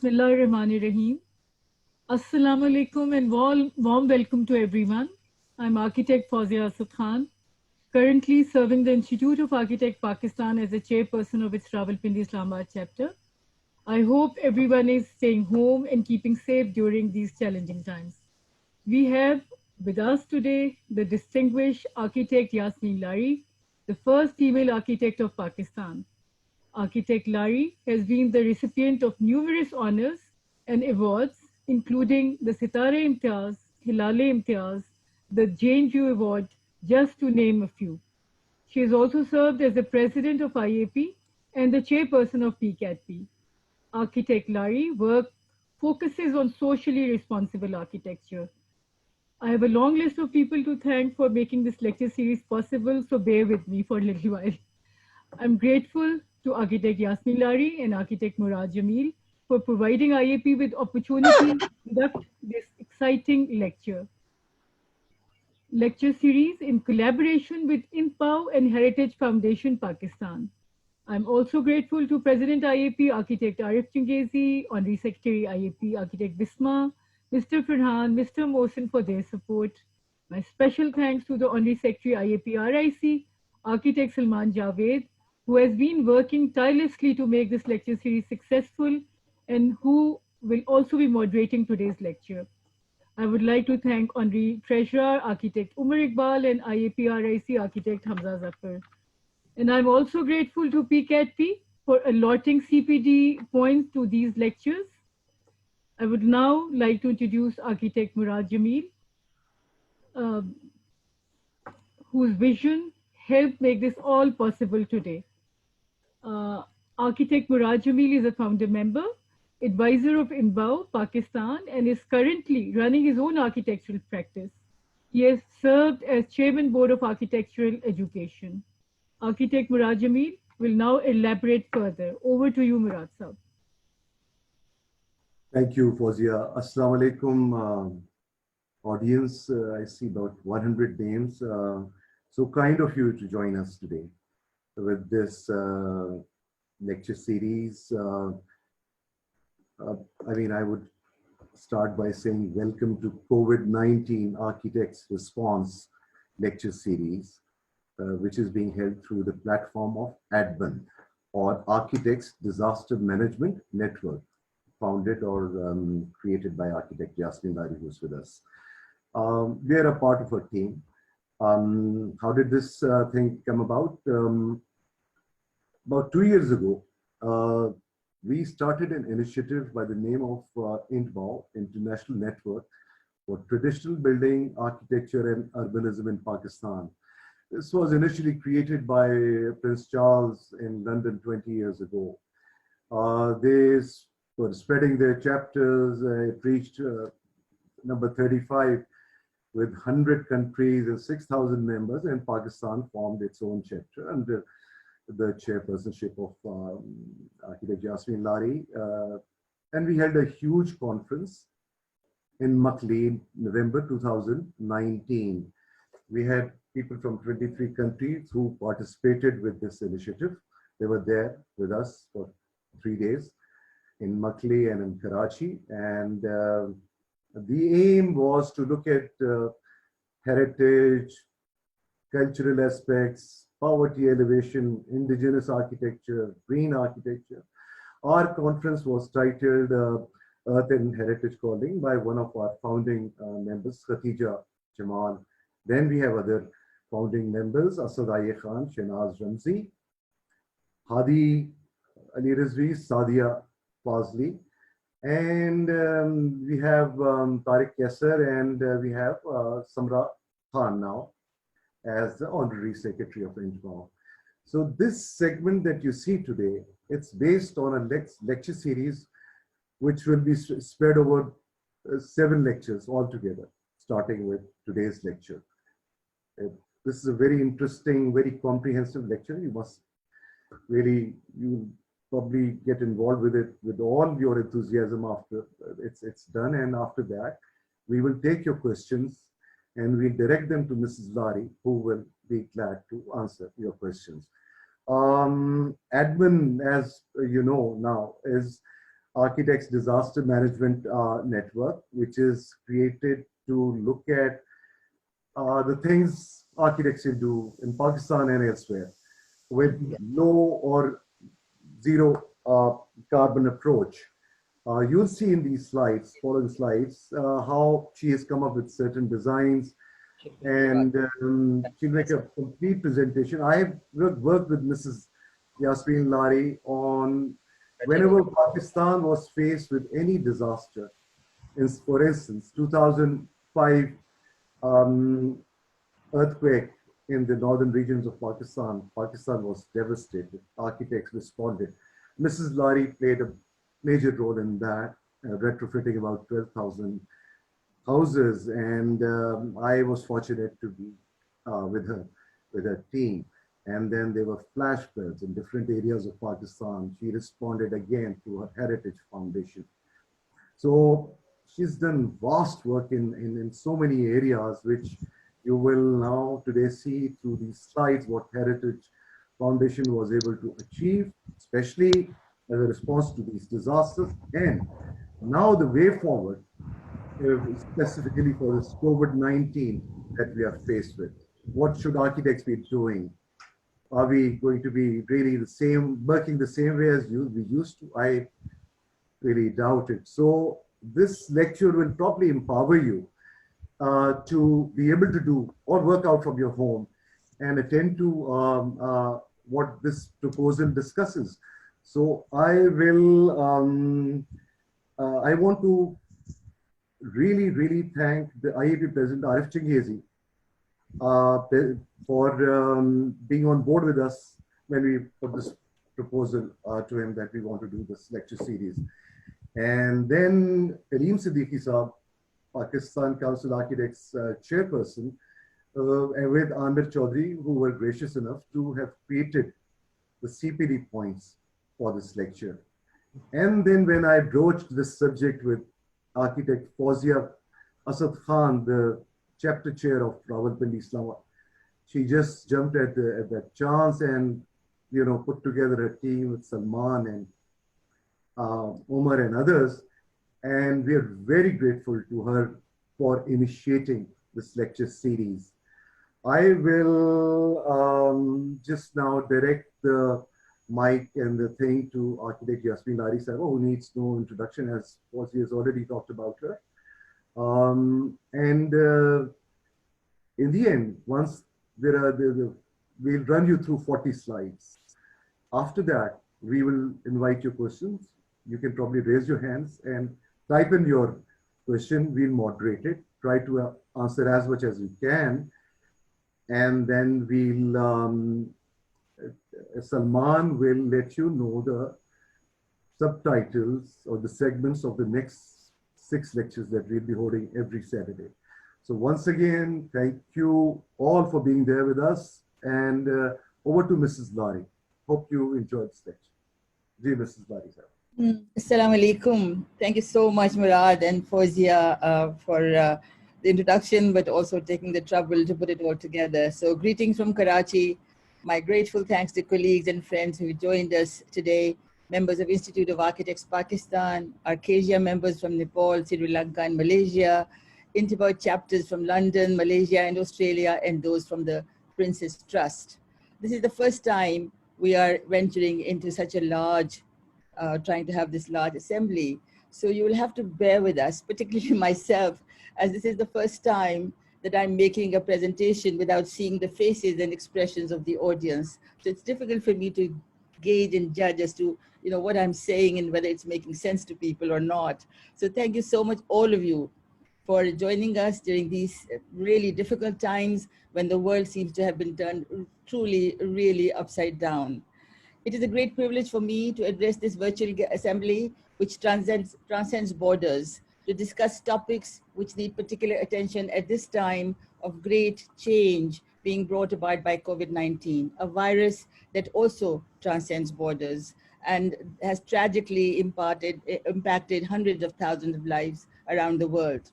Bismillahirrahmanirrahim. Assalamu alaikum and warm welcome to everyone. I'm architect Fawzia Asad Khan, currently serving the Institute of Architect Pakistan as the chairperson of its Rawalpindi Islamabad chapter. I hope everyone is staying home and keeping safe during these challenging times. We have with us today the distinguished architect Yasmeen Lari, the first female architect of Pakistan. Architect Lari has been the recipient of numerous honors and awards, including the Sitare Imtiaz, Hilale Imtiaz, the JNU Award, just to name a few. She has also served as the president of IAP and the chairperson of PCATP. Architect Lari work focuses on socially responsible architecture. I have a long list of people to thank for making this lecture series possible, so bear with me for a little while. I'm grateful to Architect Yasmeen Lari and Architect Murad Jamil for providing IAP with opportunity to conduct this exciting lecture series in collaboration with Intbau and Heritage Foundation Pakistan. I'm also grateful to President IAP Architect Arif Chingezi, Honorary Secretary IAP Architect Bisma, Mr. Farhan, Mr. Mohsen for their support. My special thanks to the Honorary Secretary IAP RIC, Architect Salman Javed, who has been working tirelessly to make this lecture series successful and who will also be moderating today's lecture. I would like to thank Honorary Treasurer Architect Umar Iqbal and IAP RIC Architect Hamza Zafar. And I'm also grateful to PCATP for allotting CPD points to these lectures. I would now like to introduce Architect Murad Jamil, whose vision helped make this all possible today. Architect Murad Jamil is a founder member, advisor of Intbau, Pakistan, and is currently running his own architectural practice. He has served as Chairman Board of Architectural Education. Architect Murad Jamil will now elaborate further. Over to you, Murad Sahab. Thank you, Fawzia. Assalamu alaikum, audience. I see about 100 names. So kind of you to join us today with this lecture series. I would start by saying welcome to COVID-19 Architects Response lecture series, which is being held through the platform of ADMAN, or Architects Disaster Management Network, founded or created by architect Yasmeen Lari, who's with us. We are a part of a team. How did this thing come about? About 2 years ago, we started an initiative by the name of Intbau, International Network for Traditional Building, Architecture and Urbanism in Pakistan. This was initially created by Prince Charles in London 20 years ago. They were spreading their chapters. It reached number 35 with 100 countries and 6,000 members, and Pakistan formed its own chapter under the chairpersonship of Architect Yasmeen Lari. And we held a huge conference in Makli in November 2019. We had people from 23 countries who participated with this initiative. They were there with us for 3 days in Makli and in Karachi. And the aim was to look at heritage, cultural aspects, poverty elevation, indigenous architecture, green architecture. Our conference was titled Earth and Heritage Calling by one of our founding members, Khatija Jamal. Then we have other founding members, Asad Aye Khan, Shenaz Ramzi, Hadi Ali Rizvi, Sadia Fazli, and we have Tariq Yasser, and we have Samra Khan now as the Honorary Secretary of Intbau. So this segment that you see today, it's based on a lecture series which will be spread over 7 lectures altogether, starting with today's lecture. This is a very interesting, very comprehensive lecture. You must really, you probably get involved with it with all your enthusiasm after it's done. And after that, we will take your questions and we direct them to Mrs. Lari, who will be glad to answer your questions. ADMAN, as you know now, is Architects Disaster Management Network, which is created to look at the things architects can do in Pakistan and elsewhere with low or zero carbon approach. You'll see in these slides, following slides, how she has come up with certain designs, and she'll make a complete presentation. I have worked with Mrs. Yasmeen Lari on whenever Pakistan was faced with any disaster. For instance, 2005 earthquake in the northern regions of Pakistan. Pakistan was devastated. Architects responded. Mrs. Lari played a major role in that, retrofitting about 12,000 houses, and I was fortunate to be with her team. And then there were flash floods in different areas of Pakistan. She responded again through her Heritage Foundation. So she's done vast work in so many areas, which you will now today see through these slides what Heritage Foundation was able to achieve, especially as a response to these disasters. And now the way forward, specifically for this COVID-19 that we are faced with. What should architects be doing? Are we going to be really the same, working the same way as we used to? I really doubt it. So this lecture will probably empower you to be able to do or work out from your home and attend to what this proposal discusses. So I want to really thank the IAP President Arif Chingezi for being on board with us when we put this proposal to him that we want to do this lecture series. And then Kareem Siddiqui Saab, Pakistan Council Architects chairperson, with Amir Chaudhry, who were gracious enough to have created the CPD points for this lecture. And then when I broached this subject with architect Fawzia Asad Khan, the chapter chair of Rawalpindi Islamabad, she just jumped at that chance and, you know, put together a team with Salman and Omar and others. And we are very grateful to her for initiating this lecture series. I will just now direct the mic and the thing to architect Yasmeen Lari Sahib, who needs no introduction, as Fawzi has already talked about her. In the end, once we'll run you through 40 slides. After that, we will invite your questions. You can probably raise your hands and type in your question. We'll moderate it, try to answer as much as we can. And then we'll, Salman will let you know the subtitles or the segments of the next 6 lectures that we'll be holding every Saturday. So once again, thank you all for being there with us. And over to Mrs. Lari. Hope you enjoyed this lecture. Ji, Mrs. Lari, sir. Assalamu alaikum. Thank you so much, Murad and Fawzia, for the introduction, but also taking the trouble to put it all together. So greetings from Karachi. My grateful thanks to colleagues and friends who joined us today, members of Institute of Architects Pakistan, Arcasia members from Nepal, Sri Lanka and Malaysia, Intbau chapters from London, Malaysia and Australia, and those from the Princess Trust. This is the first time we are venturing into such a large, trying to have this large assembly. So you will have to bear with us, particularly myself, as this is the first time that I'm making a presentation without seeing the faces and expressions of the audience. So it's difficult for me to gauge and judge as to, you know, what I'm saying and whether it's making sense to people or not. So thank you so much, all of you, for joining us during these really difficult times when the world seems to have been turned truly, really upside down. It is a great privilege for me to address this virtual assembly, which transcends borders, to discuss topics which need particular attention at this time of great change being brought about by COVID-19, a virus that also transcends borders and has tragically impacted hundreds of thousands of lives around the world.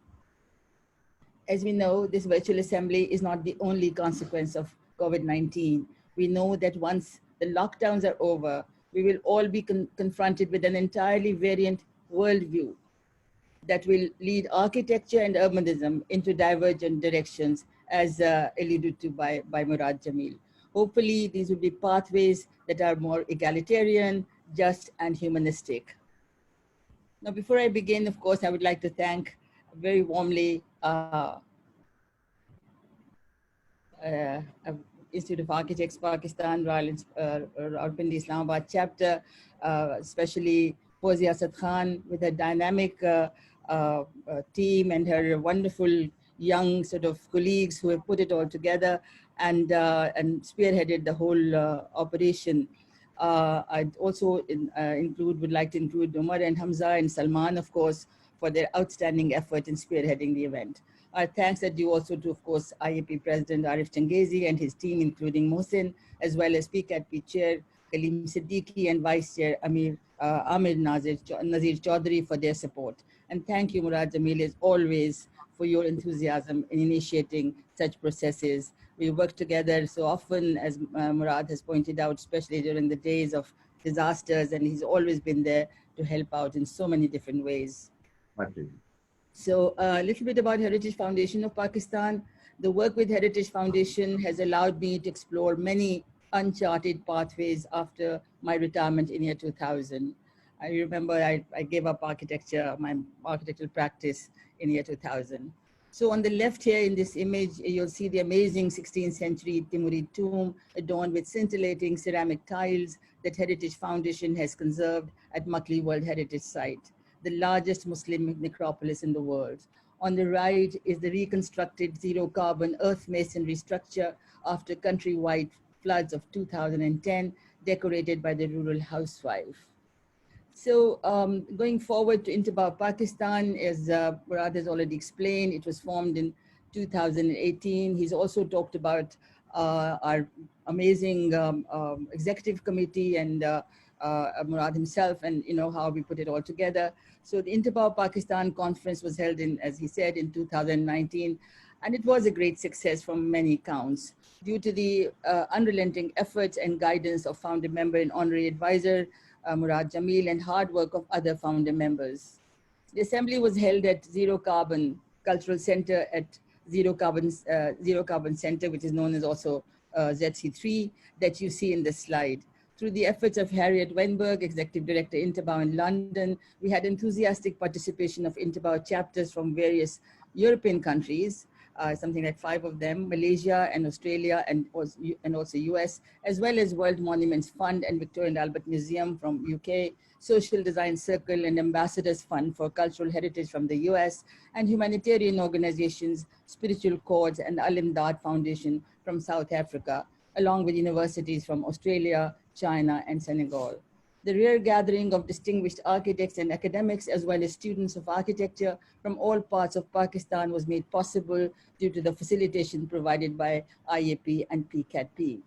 As we know, this virtual assembly is not the only consequence of COVID-19. We know that once the lockdowns are over, we will all be confronted with an entirely variant worldview that will lead architecture and urbanism into divergent directions, as alluded to by Murad Jamil. Hopefully, these will be pathways that are more egalitarian, just, and humanistic. Now, before I begin, of course, I would like to thank very warmly Institute of Architects Pakistan, Rawalpindi Islamabad chapter, especially Fawzia Asad Khan with her dynamic team and her wonderful young sort of colleagues who have put it all together and spearheaded the whole operation. I'd also would like to include Umar and Hamza and Salman, of course, for their outstanding effort in spearheading the event. Our thanks are due also to, of course, IAP President Arif Changezi and his team, including Mohsin, as well as PCATP Chair Kaleem Siddiqui and Vice Chair Amir Nazir Chaudhary for their support. And thank you, Murad Jamil, as always, for your enthusiasm in initiating such processes. We work together so often, as Murad has pointed out, especially during the days of disasters, and he's always been there to help out in so many different ways. Okay. So a little bit about Heritage Foundation of Pakistan. The work with Heritage Foundation has allowed me to explore many uncharted pathways after my retirement in year 2000. I remember I gave up architecture, my architectural practice in year 2000. So on the left here in this image, you'll see the amazing 16th century Timurid tomb adorned with scintillating ceramic tiles that Heritage Foundation has conserved at Makli World Heritage Site, the largest Muslim necropolis in the world. On the right is the reconstructed zero carbon earth masonry structure after countrywide floods of 2010, decorated by the rural housewife. So going forward to Intbau, Pakistan, as Murad has already explained, it was formed in 2018. He's also talked about our amazing executive committee and Murad himself, and how we put it all together. So the Intbau Pakistan conference was held in, as he said, in 2019, and it was a great success from many counts due to the unrelenting efforts and guidance of founder member and honorary advisor Murad Jamil and hard work of other founder members. The assembly was held at Zero Carbon Cultural Center at Zero Carbon Center, which is known as also ZC3, that you see in this slide. Through the efforts of Harriet Weinberg, Executive Director Intbau in London, we had enthusiastic participation of Intbau chapters from various European countries, something like 5 of them, Malaysia and Australia and also US, as well as World Monuments Fund and Victoria and Albert Museum from UK, Social Design Circle and Ambassadors Fund for Cultural Heritage from the US, and humanitarian organizations, Spiritual Chords and Al-Imdad Foundation from South Africa, along with universities from Australia, China, and Senegal. The rare gathering of distinguished architects and academics, as well as students of architecture from all parts of Pakistan, was made possible due to the facilitation provided by IAP and PCATP.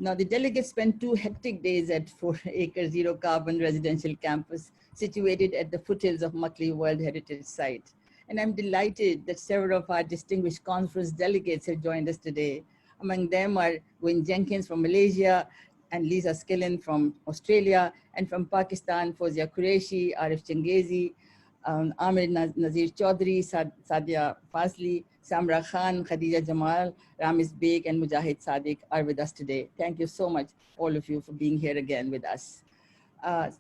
Now, the delegates spent 2 hectic days at 4-acre zero carbon residential campus situated at the foothills of Makli World Heritage Site. And I'm delighted that several of our distinguished conference delegates have joined us today. Among them are Wayne Jenkins from Malaysia, and Lisa Skillen from Australia, and from Pakistan, Fawzia Qureshi, Arif Changezi, Amir Nazir Chaudhary, Sadia Fazli, Samra Khan, Khadija Jamal, Ramiz Beg, and Mujahid Sadiq are with us today. Thank you so much, all of you, for being here again with us.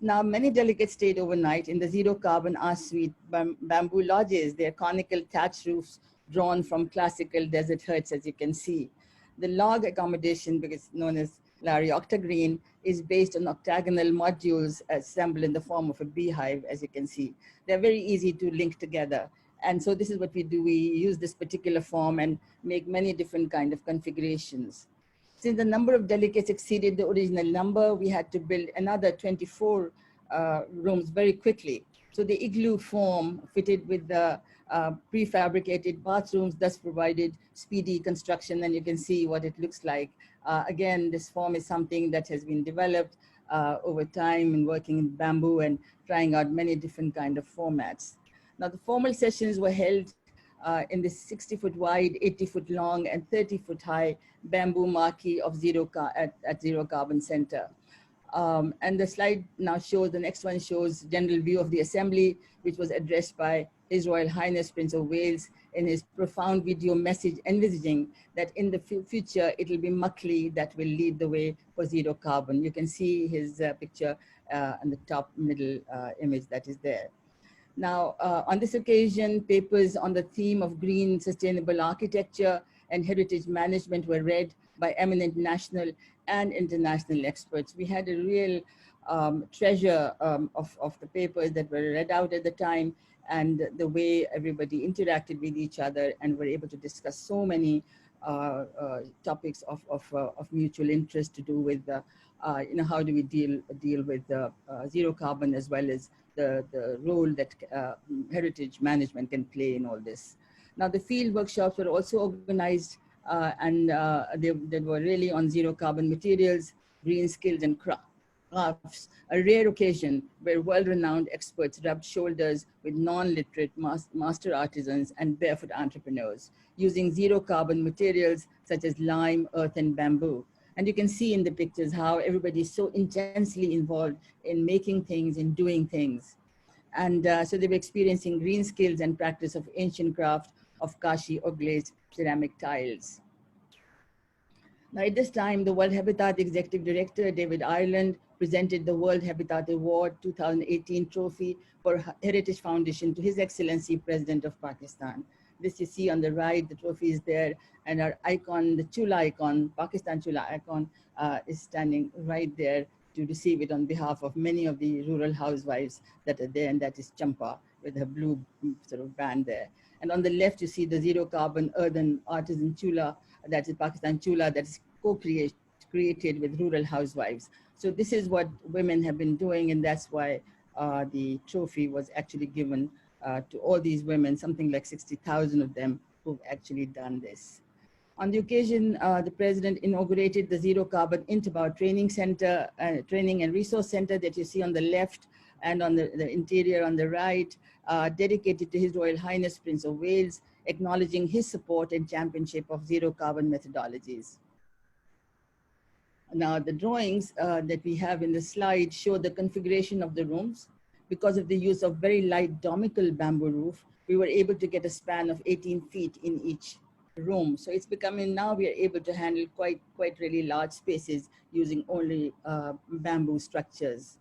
Now, many delegates stayed overnight in the zero carbon R Suite bamboo lodges, their conical thatch roofs drawn from classical desert huts, as you can see. The log accommodation, because known as Lari Octagreen, is based on octagonal modules assembled in the form of a beehive, as you can see. They're very easy to link together. And so this is what we do. We use this particular form and make many different kind of configurations. Since the number of delegates exceeded the original number, we had to build another 24 rooms very quickly. So the igloo form fitted with the prefabricated bathrooms thus provided speedy construction, and you can see what it looks like. Again, this form is something that has been developed over time in working in bamboo and trying out many different kind of formats. Now, the formal sessions were held in this 60-foot wide, 80-foot long, and 30-foot high bamboo marquee of at Zero Carbon Center. And the slide now shows, the next one shows general view of the assembly, which was addressed by His Royal Highness Prince of Wales in his profound video message envisaging that in the future, it will be Muckley that will lead the way for zero carbon. You can see his picture on the top middle image that is there. Now, on this occasion, papers on the theme of green sustainable architecture and heritage management were read by eminent national and international experts. We had a real treasure of the papers that were read out at the time, and the way everybody interacted with each other and were able to discuss so many topics of mutual interest to do with how do we deal with zero carbon, as well as the role that heritage management can play in all this. Now, the field workshops were also organized and they were really on zero carbon materials, green skills and crafts, a rare occasion where world-renowned experts rubbed shoulders with non-literate master artisans and barefoot entrepreneurs using zero carbon materials such as lime, earth and bamboo. And you can see in the pictures how everybody is so intensely involved in making things, in doing things. And so they were experiencing green skills and practice of ancient craft of Kashi or glazed ceramic tiles. Now, at this time, the World Habitat Executive Director, David Ireland, presented the World Habitat Award 2018 trophy for Heritage Foundation to His Excellency, President of Pakistan. This you see on the right, the trophy is there, and our icon, the Chula icon, Pakistan Chula icon, is standing right there to receive it on behalf of many of the rural housewives that are there, and that is Champa with her blue sort of band there. And on the left, you see the zero carbon earthen artisan Chula, that is Pakistan Chula, that is co-created with rural housewives. So this is what women have been doing, and that's why the trophy was actually given to all these women, something like 60,000 of them who've actually done this. On the occasion, the President inaugurated the Zero Carbon Intbau Training Center, Training and Resource Center that you see on the left, and on the interior on the right, dedicated to His Royal Highness Prince of Wales, acknowledging his support and championship of zero carbon methodologies. Now, the drawings that we have in the slide show the configuration of the rooms. Because of the use of very light domical bamboo roof, we were able to get a span of 18 feet in each room. So it's becoming, now we are able to handle quite really large spaces using only bamboo structures.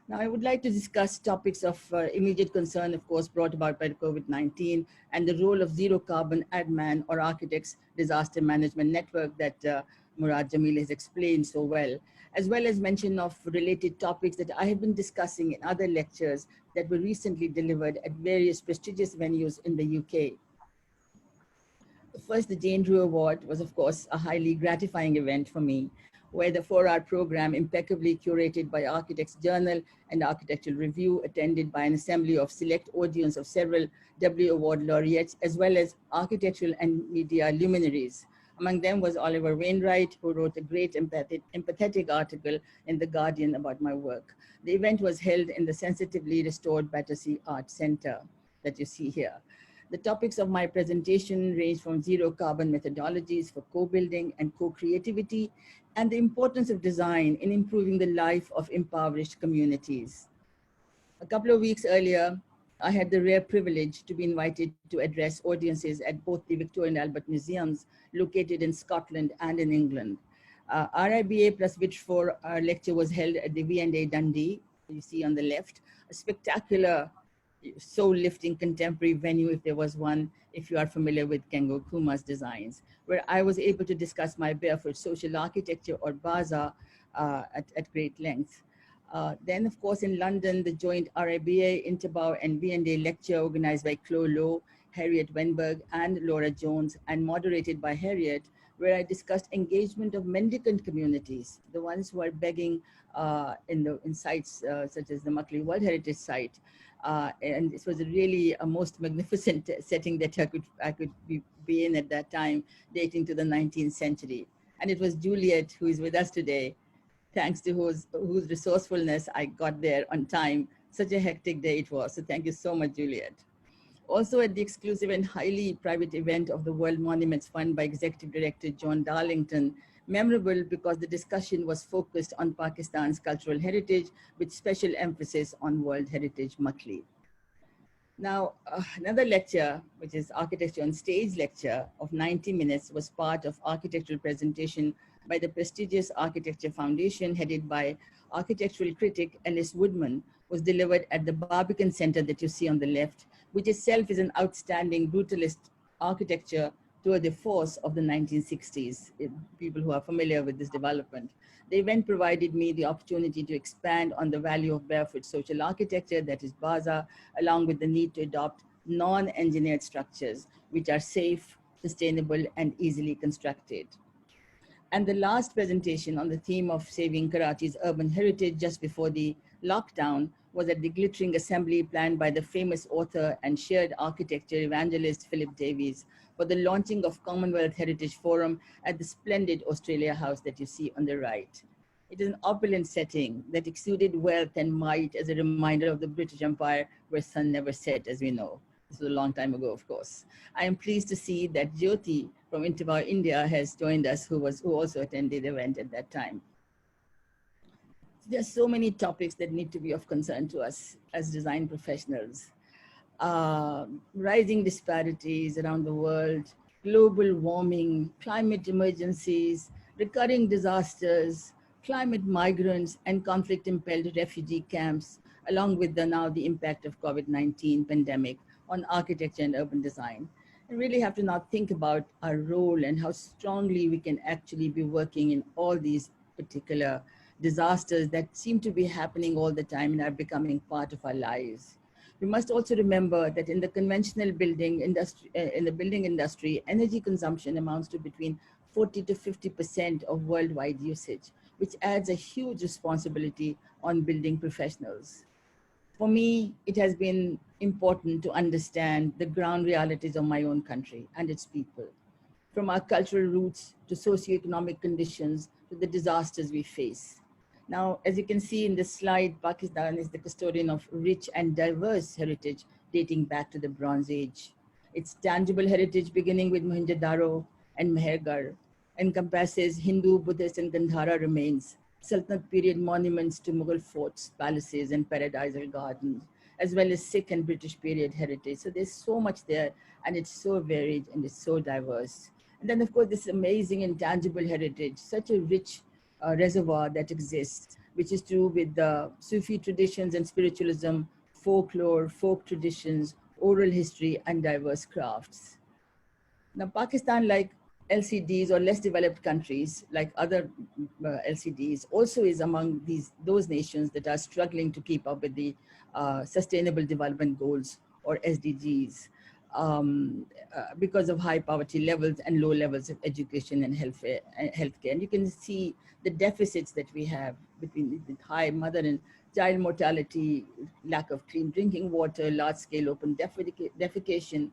Now, I would like to discuss topics of immediate concern, of course, brought about by COVID-19, and the role of zero carbon ADMAN, or Architects Disaster Management Network, that Murad Jamil has explained so well as mention of related topics that I have been discussing in other lectures that were recently delivered at various prestigious venues in the UK. First, the Jane Drew Award was, of course, a highly gratifying event for me, where the 4-hour program, impeccably curated by Architects Journal and Architectural Review, attended by an assembly of select audience of several W Award laureates, as well as architectural and media luminaries. Among them was Oliver Wainwright, who wrote a great empathetic article in The Guardian about my work. The event was held in the sensitively restored Battersea Art Center that you see here. The topics of my presentation range from zero carbon methodologies for co-building and co-creativity, and the importance of design in improving the life of impoverished communities. A couple of weeks earlier, I had the rare privilege to be invited to address audiences at both the Victoria and Albert Museums located in Scotland and in England. RIBA plus Whitford lecture was held at the V&A Dundee, you see on the left, a spectacular soul-lifting contemporary venue, if there was one, if you are familiar with Kengo Kuma's designs, where I was able to discuss my Barefoot social architecture, or BAZA, at great length. Then, of course, in London, the joint RIBA, Intbau, and V&A lecture organized by Chloe Lowe, Harriet Wenberg, and Laura Jones, and moderated by Harriet, where I discussed engagement of mendicant communities, the ones who are begging in sites such as the Muckley World Heritage Site. And this was really a most magnificent setting that I could be in at that time, dating to the 19th century. And it was Juliet, who is with us today, thanks to whose resourcefulness I got there on time. Such a hectic day it was. So thank you so much, Juliet. Also at the exclusive and highly private event of the World Monuments Fund by Executive Director John Darlington, Memorable because the discussion was focused on Pakistan's cultural heritage with special emphasis on World Heritage Makli. Now, another lecture, which is Architecture on Stage lecture of 90 minutes, was part of architectural presentation by the prestigious Architecture Foundation, headed by architectural critic Ellis Woodman, was delivered at the Barbican Center that you see on the left, which itself is an outstanding brutalist architecture tour de force of the 1960s, people who are familiar with this development. The event provided me the opportunity to expand on the value of barefoot social architecture, that is BASA, along with the need to adopt non-engineered structures, which are safe, sustainable, and easily constructed. And the last presentation on the theme of saving Karachi's urban heritage just before the lockdown was at the glittering assembly planned by the famous author and shared architecture evangelist Philip Davies for the launching of Commonwealth Heritage Forum at the splendid Australia House that you see on the right. It is an opulent setting that exuded wealth and might as a reminder of the British Empire where sun never set, as we know. This was a long time ago, of course. I am pleased to see that Jyoti from Intbau, India has joined us, who also attended the event at that time. There are so many topics that need to be of concern to us as design professionals. Rising disparities around the world, global warming, climate emergencies, recurring disasters, climate migrants, and conflict-impelled refugee camps, along with now the impact of COVID-19 pandemic on architecture and urban design. We really have to now think about our role and how strongly we can actually be working in all these particular disasters that seem to be happening all the time and are becoming part of our lives. We must also remember that in the conventional building industry, energy consumption amounts to between 40 to 50% of worldwide usage, which adds a huge responsibility on building professionals. For me, it has been important to understand the ground realities of my own country and its people, from our cultural roots to socioeconomic conditions to the disasters we face. Now, as you can see in this slide, Pakistan is the custodian of rich and diverse heritage dating back to the Bronze Age. Its tangible heritage, beginning with Mohenjo-daro and Mehergarh, encompasses Hindu, Buddhist, and Gandhara remains, Sultanate period monuments to Mughal forts, palaces, and paradisal gardens, as well as Sikh and British period heritage. So there's so much there, and it's so varied and it's so diverse. And then, of course, this amazing intangible heritage, such a rich reservoir that exists, which is to do with the Sufi traditions and spiritualism, folklore, folk traditions, oral history, and diverse crafts. Now, Pakistan, like LCDs or less developed countries, like other LCDs, also is among those nations that are struggling to keep up with the Sustainable Development Goals, or SDGs, because of high poverty levels and low levels of education and healthcare. And you can see the deficits that we have between the high mother and child mortality, lack of clean drinking water, large-scale open defecation.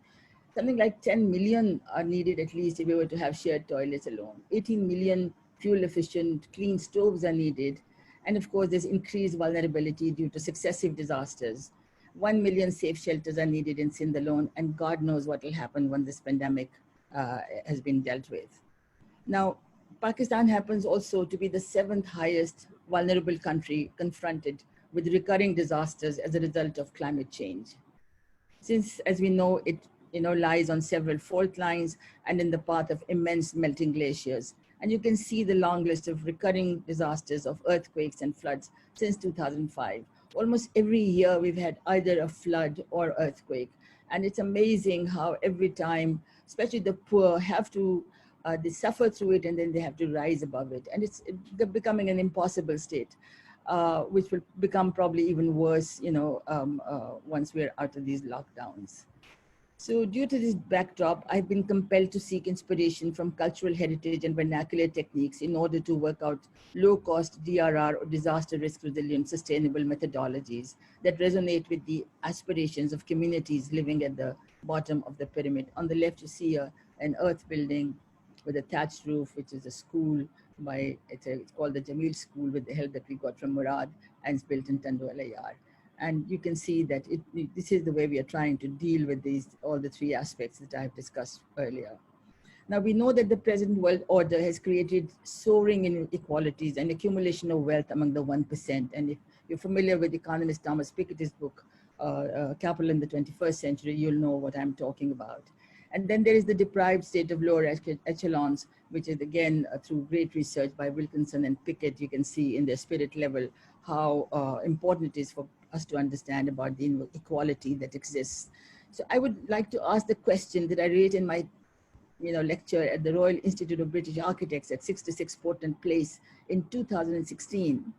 Something like 10 million are needed at least if we were to have shared toilets alone. 18 million fuel-efficient clean stoves are needed. And of course, there's increased vulnerability due to successive disasters. 1 million safe shelters are needed in Sindh alone, and God knows what will happen when this pandemic has been dealt with. Now, Pakistan happens also to be the 7th highest vulnerable country confronted with recurring disasters as a result of climate change. Since, as we know, it lies on several fault lines and in the path of immense melting glaciers. And you can see the long list of recurring disasters of earthquakes and floods since 2005. Almost every year we've had either a flood or earthquake. And it's amazing how every time, especially the poor, have to, they suffer through it and then they have to rise above it. And it's becoming an impossible state, which will become probably even worse, once we're out of these lockdowns. So due to this backdrop, I've been compelled to seek inspiration from cultural heritage and vernacular techniques in order to work out low-cost DRR, or disaster risk resilient sustainable methodologies that resonate with the aspirations of communities living at the bottom of the pyramid. On the left, you see an earth building with a thatched roof, which is a school it's called the Jamil School, with the help that we got from Murad, and it's built in Tandola Yard. And you can see that this is the way we are trying to deal with all the three aspects that I have discussed earlier. Now we know that the present world order has created soaring inequalities and accumulation of wealth among the 1%. And if you're familiar with economist Thomas Piketty's book, Capital in the 21st Century, you'll know what I'm talking about. And then there is the deprived state of lower echelons, which is again, through great research by Wilkinson and Pickett, you can see in their spirit level how important it is for us to understand about the inequality that exists. So I would like to ask the question that I raised in my lecture at the Royal Institute of British Architects at 66 Portland Place in 2016,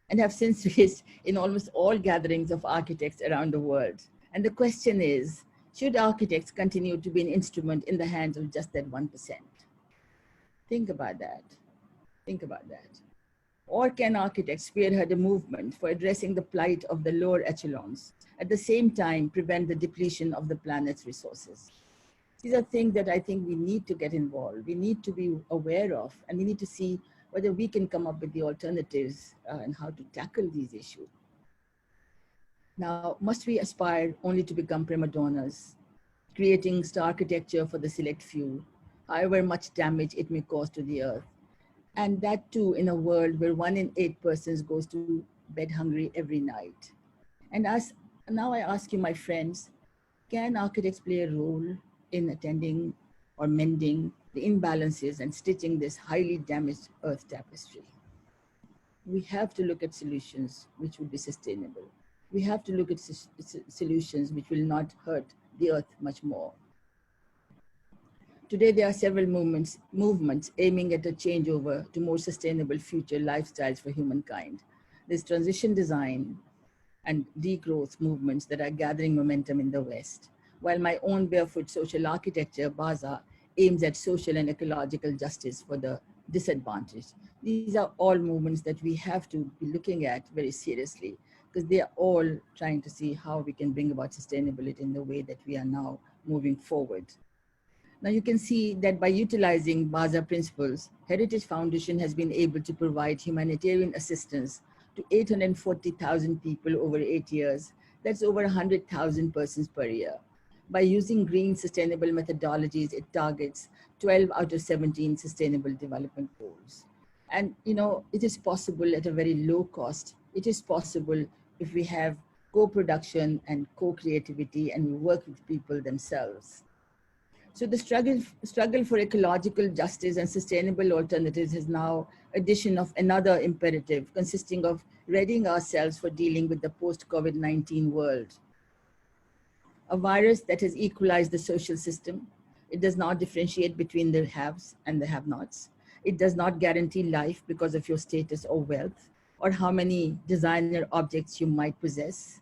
and have since raised in almost all gatherings of architects around the world. And the question is, should architects continue to be an instrument in the hands of just that 1%? Think about that. Think about that. Or can architects spearhead a movement for addressing the plight of the lower echelons, at the same time prevent the depletion of the planet's resources? These are things that I think we need to get involved. We need to be aware of, and we need to see whether we can come up with the alternatives and how to tackle these issues. Now, must we aspire only to become prima donnas, creating star architecture for the select few, however much damage it may cause to the earth? And that too in a world where 1 in 8 persons goes to bed hungry every night. And now I ask you, my friends, can architects play a role in attending or mending the imbalances and stitching this highly damaged earth tapestry? We have to look at solutions which will be sustainable. We have to look at solutions which will not hurt the earth much more. Today, there are several movements aiming at a changeover to more sustainable future lifestyles for humankind. There's transition design and degrowth movements that are gathering momentum in the West, while my own Barefoot social architecture, BAZA, aims at social and ecological justice for the disadvantaged. These are all movements that we have to be looking at very seriously, because they are all trying to see how we can bring about sustainability in the way that we are now moving forward. Now you can see that by utilizing BAZA principles, Heritage Foundation has been able to provide humanitarian assistance to 840,000 people over 8 years. That's over 100,000 persons per year. By using green sustainable methodologies, it targets 12 out of 17 sustainable development goals. And it is possible at a very low cost. It is possible if we have co-production and co-creativity and we work with people themselves. So the struggle for ecological justice and sustainable alternatives is now addition of another imperative consisting of readying ourselves for dealing with the post-COVID-19 world. A virus that has equalized the social system. It does not differentiate between the haves and the have-nots. It does not guarantee life because of your status or wealth, or how many designer objects you might possess.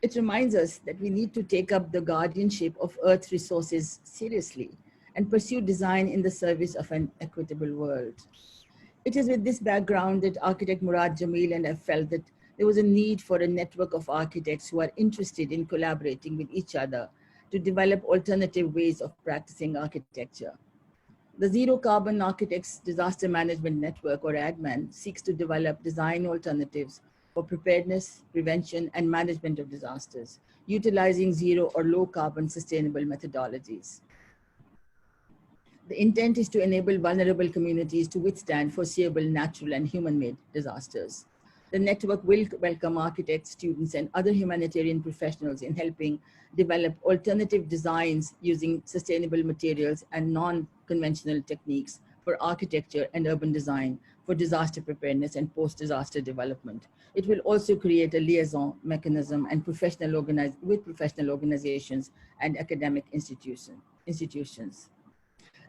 It reminds us that we need to take up the guardianship of Earth's resources seriously and pursue design in the service of an equitable world. It is with this background that architect Murad, Jamil, and I felt that there was a need for a network of architects who are interested in collaborating with each other to develop alternative ways of practicing architecture. The Zero Carbon Architects Disaster Management Network, or ADMAN, seeks to develop design alternatives for preparedness, prevention, and management of disasters, utilizing zero or low carbon sustainable methodologies. The intent is to enable vulnerable communities to withstand foreseeable natural and human-made disasters. The network will welcome architects, students, and other humanitarian professionals in helping develop alternative designs using sustainable materials and non-conventional techniques for architecture and urban design for disaster preparedness and post-disaster development. It will also create a liaison mechanism and with professional organizations and academic institutions.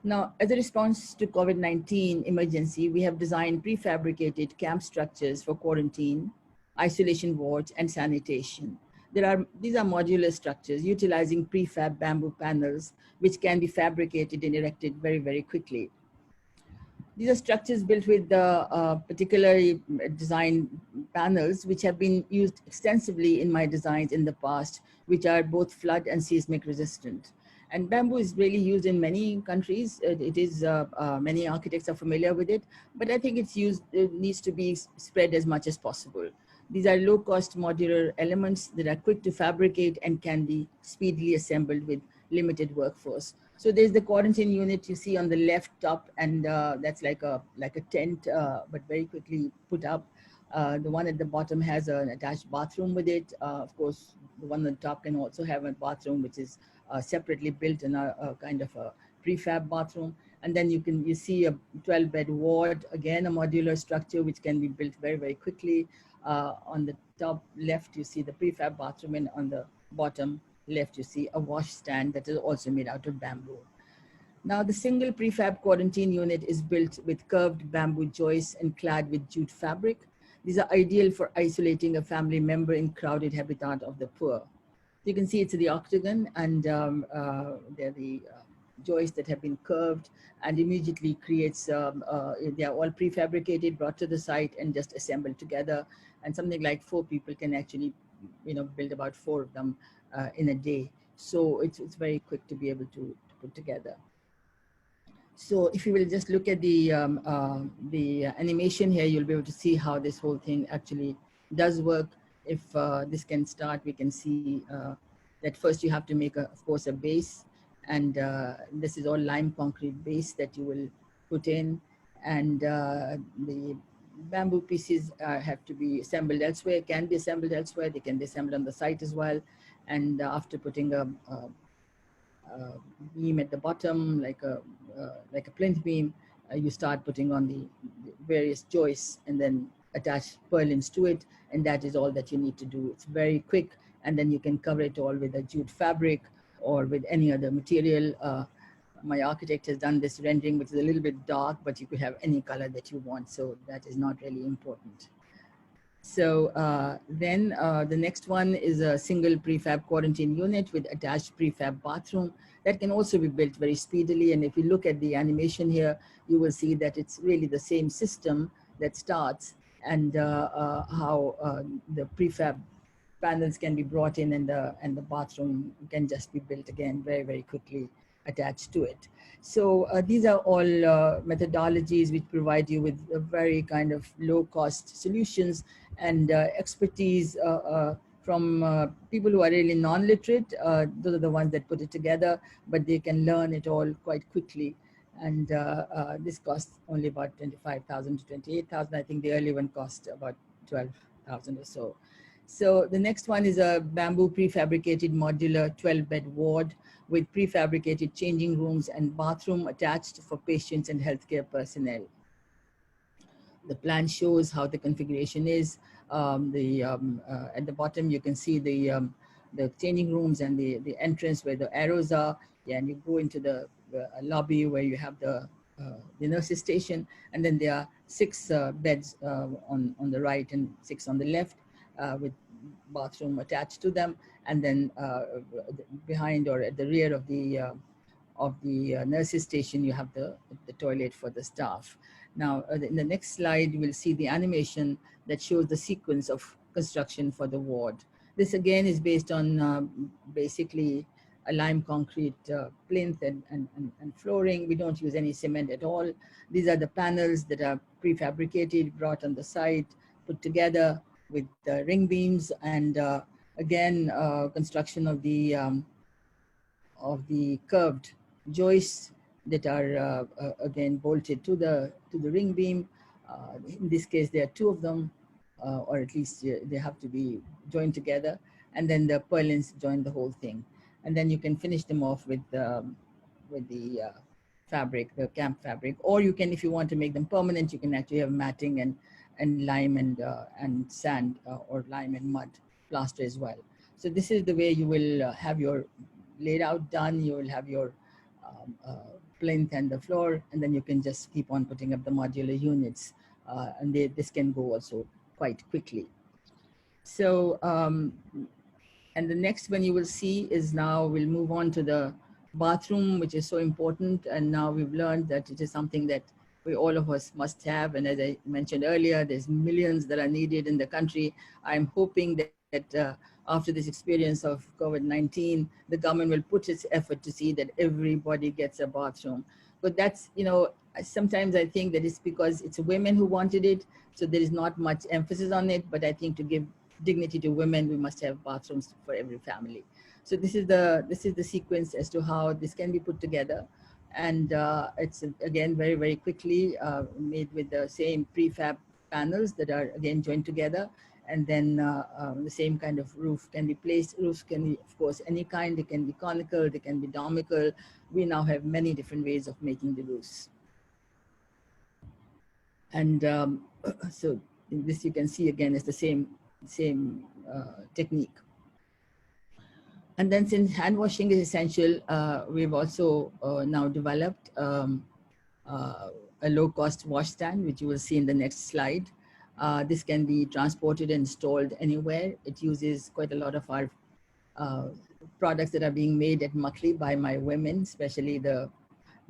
Now, as a response to COVID-19 emergency, we have designed prefabricated camp structures for quarantine, isolation wards, and sanitation. These are modular structures utilizing prefab bamboo panels, which can be fabricated and erected very, very quickly. These are structures built with the particularly designed panels, which have been used extensively in my designs in the past, which are both flood and seismic resistant. And bamboo is really used in many countries. Many architects are familiar with it, but I think it needs to be spread as much as possible. These are low-cost modular elements that are quick to fabricate and can be speedily assembled with limited workforce. So there's the quarantine unit you see on the left top, and that's like a tent, but very quickly put up. The one at the bottom has an attached bathroom with it. Of course, the one on the top can also have a bathroom, which is separately built in a kind of a prefab bathroom. And then you see a 12-bed ward, again a modular structure which can be built very, very quickly. On the top left, you see the prefab bathroom, and on the bottom left, you see a wash stand that is also made out of bamboo. Now, the single prefab quarantine unit is built with curved bamboo joists and clad with jute fabric. These are ideal for isolating a family member in crowded habitat of the poor. You can see it's the octagon, and they're the joists that have been curved, and immediately creates, they are all prefabricated, brought to the site and just assembled together. And something like 4 people can actually, build about 4 of them in a day. So it's very quick to be able to put together. So if you will just look at the animation here, you'll be able to see how this whole thing actually does work. If this can start, we can see that first you have to make, of course, a base. And this is all lime concrete base that you will put in. And the bamboo pieces have to be assembled elsewhere, can be assembled elsewhere. They can be assembled on the site as well. And after putting a beam at the bottom, like a plinth beam, you start putting on the various joists and then attach purlins to it. And that is all that you need to do. It's very quick. And then you can cover it all with a jute fabric or with any other material. My architect has done this rendering, which is a little bit dark, but you could have any color that you want. So that is not really important. So then the next one is a single prefab quarantine unit with attached prefab bathroom that can also be built very speedily. And if you look at the animation here, you will see that it's really the same system that starts, and how the prefab panels can be brought in, and the bathroom can just be built again very, very quickly attached to it. So these are all methodologies which provide you with a very kind of low cost solutions and expertise from people who are really non-literate. Those are the ones that put it together, but they can learn it all quite quickly. And this costs only about 25,000 to 28,000. I think the early one cost about 12,000 or so. So the next one is a bamboo prefabricated modular 12-bed ward with prefabricated changing rooms and bathroom attached for patients and healthcare personnel. The plan shows how the configuration is. At the bottom, you can see the changing rooms and the entrance where the arrows are. Yeah, and you go into the lobby where you have the nurses station, and then there are 6 beds on the right and 6 on the left. With bathroom attached to them, and then behind or at the rear of the nurses station, you have the toilet for the staff. Now, in the next slide, you will see the animation that shows the sequence of construction for the ward. This again is based on basically a lime concrete plinth and flooring. We don't use any cement at all. These are the panels that are prefabricated, brought on the site, put together with the ring beams, and again construction of the curved joists that are again bolted to the ring beam. In this case, there are 2 of them, or at least they have to be joined together, and then the purlins join the whole thing, and then you can finish them off with the fabric, the camp fabric, or you can, if you want to make them permanent, you can actually have matting and lime and sand or lime and mud plaster as well. So this is the way you will have your laid out done. You will have your plinth and the floor, and then you can just keep on putting up the modular units, and this can go also quite quickly. So and the next one you will see is, now we'll move on to the bathroom, which is so important. And now we've learned that it is something that all of us must have. And as I mentioned earlier, there's millions that are needed in the country. I'm hoping that after this experience of COVID-19, the government will put its effort to see that everybody gets a bathroom. But that's, sometimes I think that it's because it's women who wanted it, so there is not much emphasis on it. But I think to give dignity to women, we must have bathrooms for every family. So this is the sequence as to how this can be put together. And it's again very quickly made with the same prefab panels that are again joined together. And then the same kind of roof can be placed. Roofs can be, of course, any kind. They can be conical, they can be domical. We now have many different ways of making the roofs. And so this you can see again is the same technique. And then since hand washing is essential, we've also now developed a low-cost wash stand, which you will see in the next slide. This can be transported and installed anywhere. It uses quite a lot of our products that are being made at Makli by my women, especially the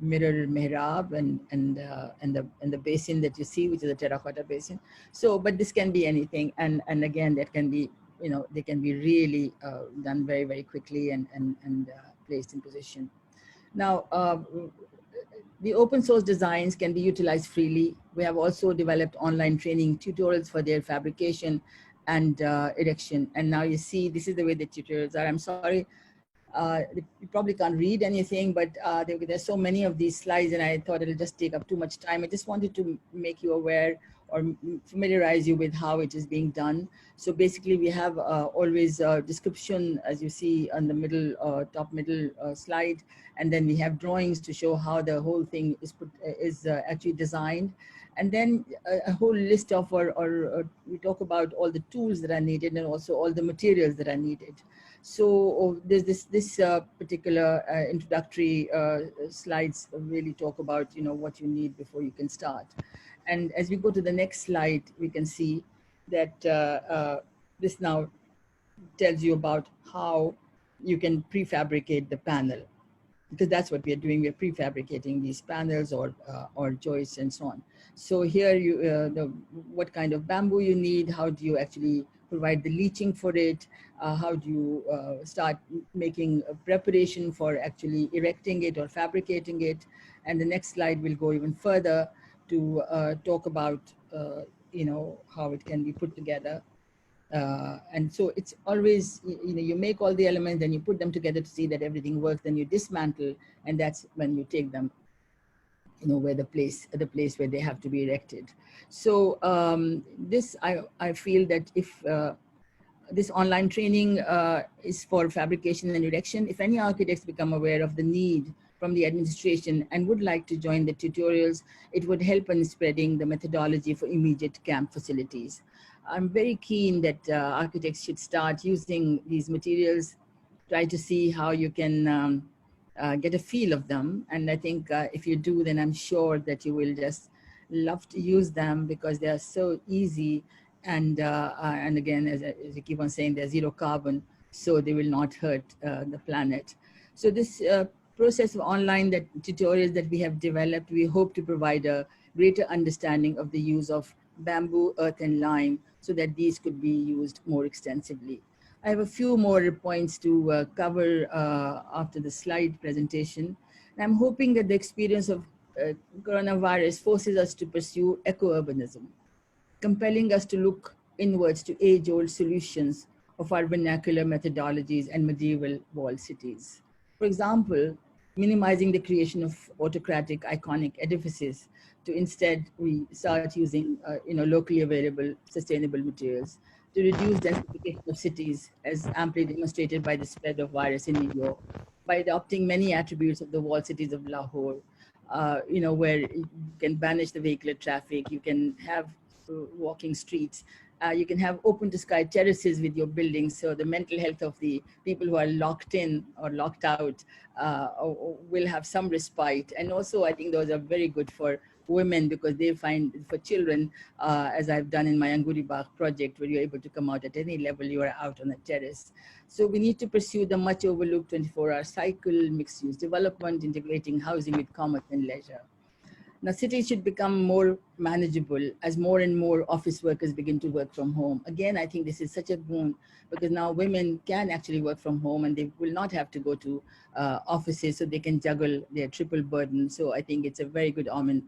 mirror mihrab and the basin that you see, which is a terracotta basin. So, but this can be anything, and again, that can be, you know, they can be really done very quickly and placed in position. Now, the open source designs can be utilized freely. We have also developed online training tutorials for their fabrication and erection. And now you see, this is the way the tutorials are. I'm sorry, you probably can't read anything, but there's so many of these slides and I thought it'll just take up too much time. I just wanted to make you aware or familiarize you with how it is being done. So basically we have always a description, as you see on the middle, top middle slide, and then we have drawings to show how the whole thing is actually designed. And then a whole list of, or we talk about all the tools that are needed and also all the materials that are needed. So there's this particular introductory slides really talk about, you know, what you need before you can start. And as we go to the next slide, we can see that this now tells you about how you can prefabricate the panel, because that's what we are doing. We're prefabricating these panels or joists and so on. So here you, what kind of bamboo you need, how do you actually provide the leaching for it, how do you start making a preparation for actually erecting it or fabricating it. And the next slide will go even further to talk about, you know, how it can be put together. And so it's always, you know, you make all the elements and you put them together to see that everything works, then you dismantle, and that's when you take them, you know, where the place where they have to be erected. So this, I feel that if this online training is for fabrication and erection, if any architects become aware of the need from the administration and would like to join the tutorials, it would help in spreading the methodology for immediate camp facilities. I'm very keen that architects should start using these materials, try to see how you can get a feel of them. And I think if you do, then I'm sure that you will just love to use them because they are so easy. And again, as I keep on saying, they're zero carbon, so they will not hurt the planet. So this process of online tutorials that we have developed, we hope to provide a greater understanding of the use of bamboo, earth, and lime so that these could be used more extensively. I have a few more points to cover after the slide presentation. And I'm hoping that the experience of coronavirus forces us to pursue eco-urbanism, compelling us to look inwards to age-old solutions of our vernacular methodologies and medieval walled cities. For example, minimizing the creation of autocratic, iconic edifices to instead we start using you know, locally available, sustainable materials to reduce densification of cities, as amply demonstrated by the spread of virus in New York, by adopting many attributes of the walled cities of Lahore, you know, where you can banish the vehicular traffic, you can have walking streets, you can have open to sky terraces with your buildings, so the mental health of the people who are locked in or locked out will have some respite. And also I think those are very good for women because they find, for children, as I've done in my Anguri Bagh project, where you're able to come out at any level you are out on a terrace. So we need to pursue the much overlooked 24-hour cycle, mixed use development, integrating housing with commerce and leisure. Now, cities should become more manageable as more and more office workers begin to work from home. Again, I think this is such a boon because now women can actually work from home and they will not have to go to offices, so they can juggle their triple burden. So I think it's a very good omen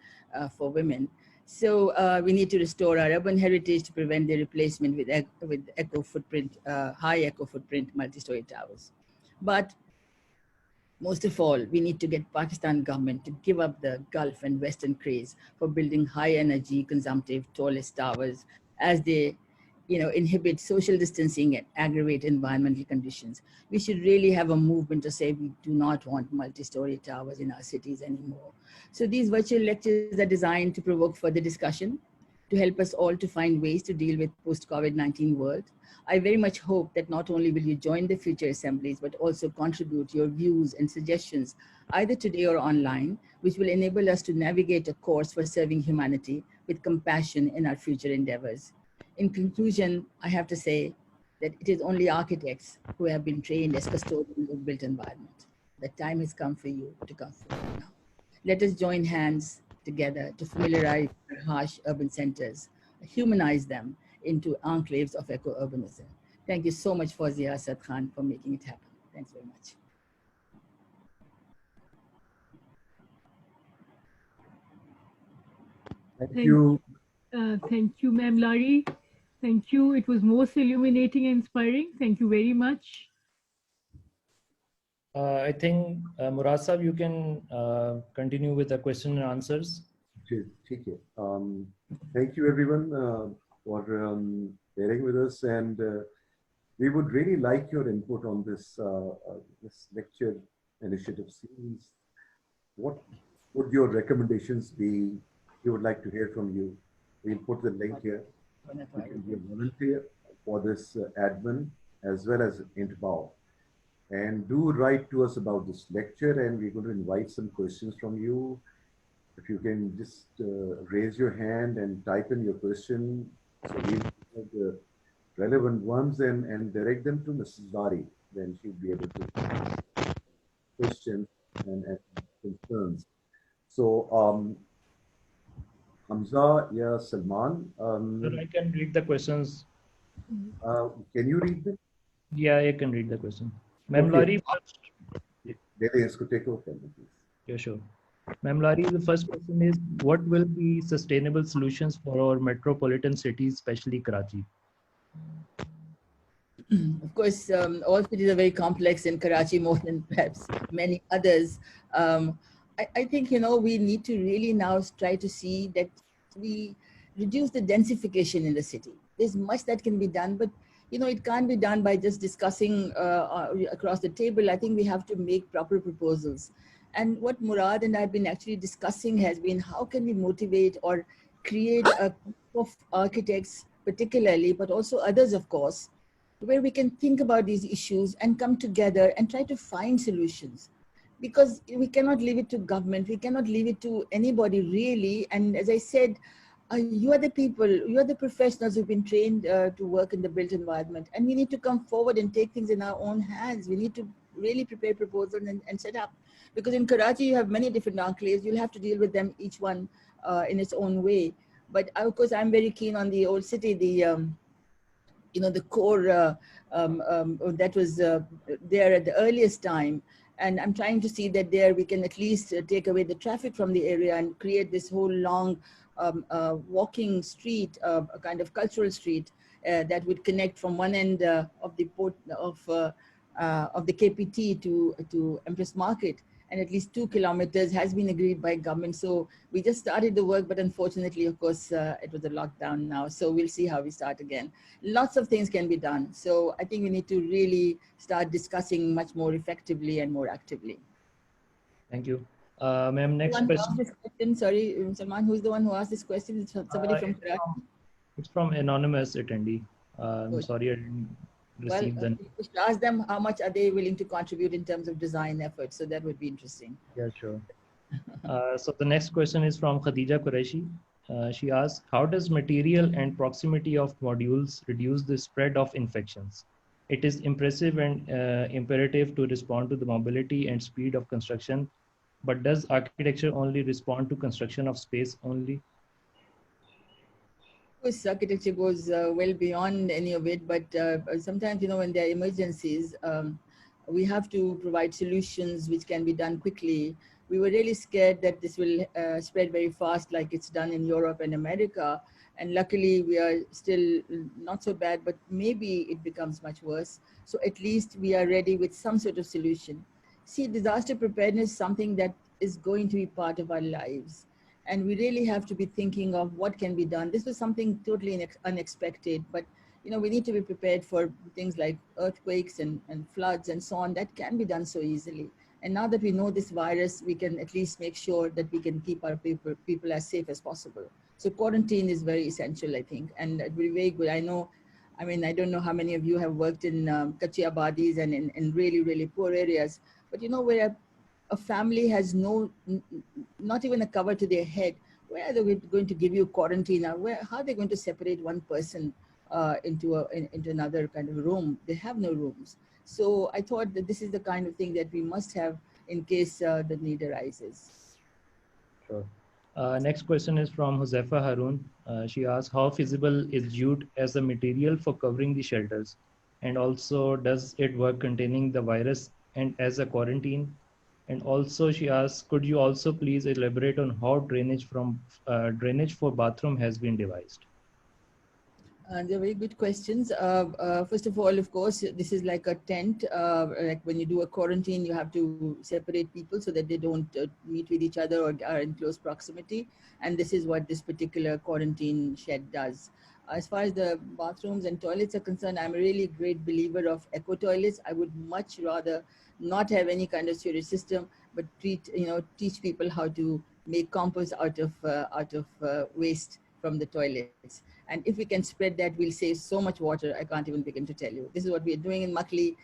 for women. So we need to restore our urban heritage to prevent the replacement with eco footprint, high eco footprint multi-story towers. But most of all, we need to get Pakistan government to give up the Gulf and Western craze for building high energy consumptive tallest towers as they inhibit social distancing and aggravate environmental conditions. We should really have a movement to say we do not want multi-story towers in our cities anymore. So these virtual lectures are designed to provoke further discussion, to help us all to find ways to deal with post-COVID-19 world. I very much hope that not only will you join the future assemblies, but also contribute your views and suggestions, either today or online, which will enable us to navigate a course for serving humanity with compassion in our future endeavors. In conclusion, I have to say that it is only architects who have been trained as custodians of built environment. The time has come for you to come forward now. Let us join hands together to familiarize our harsh urban centers, humanize them into enclaves of eco-urbanism. Thank you so much, Fawzia Asad Khan, for making it happen. Thanks very much. Thank you, ma'am Lari. Thank you. It was most illuminating and inspiring. Thank you very much. I think, Murad Sahab, you can continue with the question and answers. Thank you, everyone, for bearing with us. And we would really like your input on this, this lecture initiative series. What would your recommendations be? We would like to hear from you. We'll put the link here. You can be a volunteer for this ADMAN as well as Intbau. And do write to us about this lecture, and we're going to invite some questions from you. If you can just raise your hand and type in your question, so we'll have the relevant ones and direct them to Mrs. Lari. Then she'll be able to questions and concerns. So, Hamza, yeah, Salman. Sir, I can read the questions. Can you read them? Yeah, I can read the question. Ma'am Lari, first. Take over, please. Yeah, sure. Ma'am Lari, the first question is, what will be sustainable solutions for our metropolitan cities, especially Karachi? Of course, all cities are very complex, in Karachi more than perhaps many others. I think, we need to really now try to see that we reduce the densification in the city. There's much that can be done, but it can't be done by just discussing across the table. I think we have to make proper proposals. And what Murad and I have been actually discussing has been, how can we motivate or create a group of architects particularly, but also others, of course, where we can think about these issues and come together and try to find solutions. Because we cannot leave it to government, we cannot leave it to anybody really. And as I said, you are the people, you are the professionals who've been trained to work in the built environment, and we need to come forward and take things in our own hands. We need to really prepare proposals and set up. Because in Karachi, you have many different enclaves, you'll have to deal with them, each one in its own way. But of course, I'm very keen on the old city, the core that was there at the earliest time. And I'm trying to see that there we can at least take away the traffic from the area and create this whole long walking street, a kind of cultural street that would connect from one end of the port of the KPT to Empress Market. And at least 2 kilometers has been agreed by government. So we just started the work, but unfortunately, of course, it was a lockdown now. So we'll see how we start again. Lots of things can be done. So I think we need to really start discussing much more effectively and more actively. Thank you. Ma'am, next question. Sorry, Salman, who's the one who asked this question? It's somebody from Karachi. It's from anonymous attendee. I'm sorry I didn't receive them. We should ask them how much are they willing to contribute in terms of design efforts. So that would be interesting. Yeah, sure. So the next question is from Khadija Qureshi. She asks, how does material and proximity of modules reduce the spread of infections? It is impressive and imperative to respond to the mobility and speed of construction, but does architecture only respond to construction of space only? Of course, architecture goes well beyond any of it, but sometimes, when there are emergencies, we have to provide solutions which can be done quickly, we were really scared that this will spread very fast like it's done in Europe and America. And luckily we are still not so bad, but maybe it becomes much worse. So at least we are ready with some sort of solution. See, disaster preparedness is something that is going to be part of our lives. And we really have to be thinking of what can be done. This was something totally unexpected, but we need to be prepared for things like earthquakes and floods and so on. That can be done so easily. And now that we know this virus, we can at least make sure that we can keep our people as safe as possible. So quarantine is very essential, I think, and it will be very good. I don't know how many of you have worked in Kachi Abadis and in really, really poor areas, but where a family has not even a cover to their head, where are they going to give you quarantine? How are they going to separate one person into another kind of room? They have no rooms. So I thought that this is the kind of thing that we must have in case the need arises. Sure. Next question is from Josefa Haroon. She asks, how feasible is jute as a material for covering the shelters? And also, does it work containing the virus and as a quarantine? And also she asks, could you also please elaborate on how drainage for bathroom has been devised? They're very good questions. First of all, of course, this is like a tent. Like when you do a quarantine, you have to separate people so that they don't meet with each other or are in close proximity. And this is what this particular quarantine shed does. As far as the bathrooms and toilets are concerned, I'm a really great believer of eco toilets. I would much rather not have any kind of sewage system, but teach people how to make compost out of waste from the toilets. And if we can spread that, we'll save so much water, I can't even begin to tell you. This is what we are doing in Makli.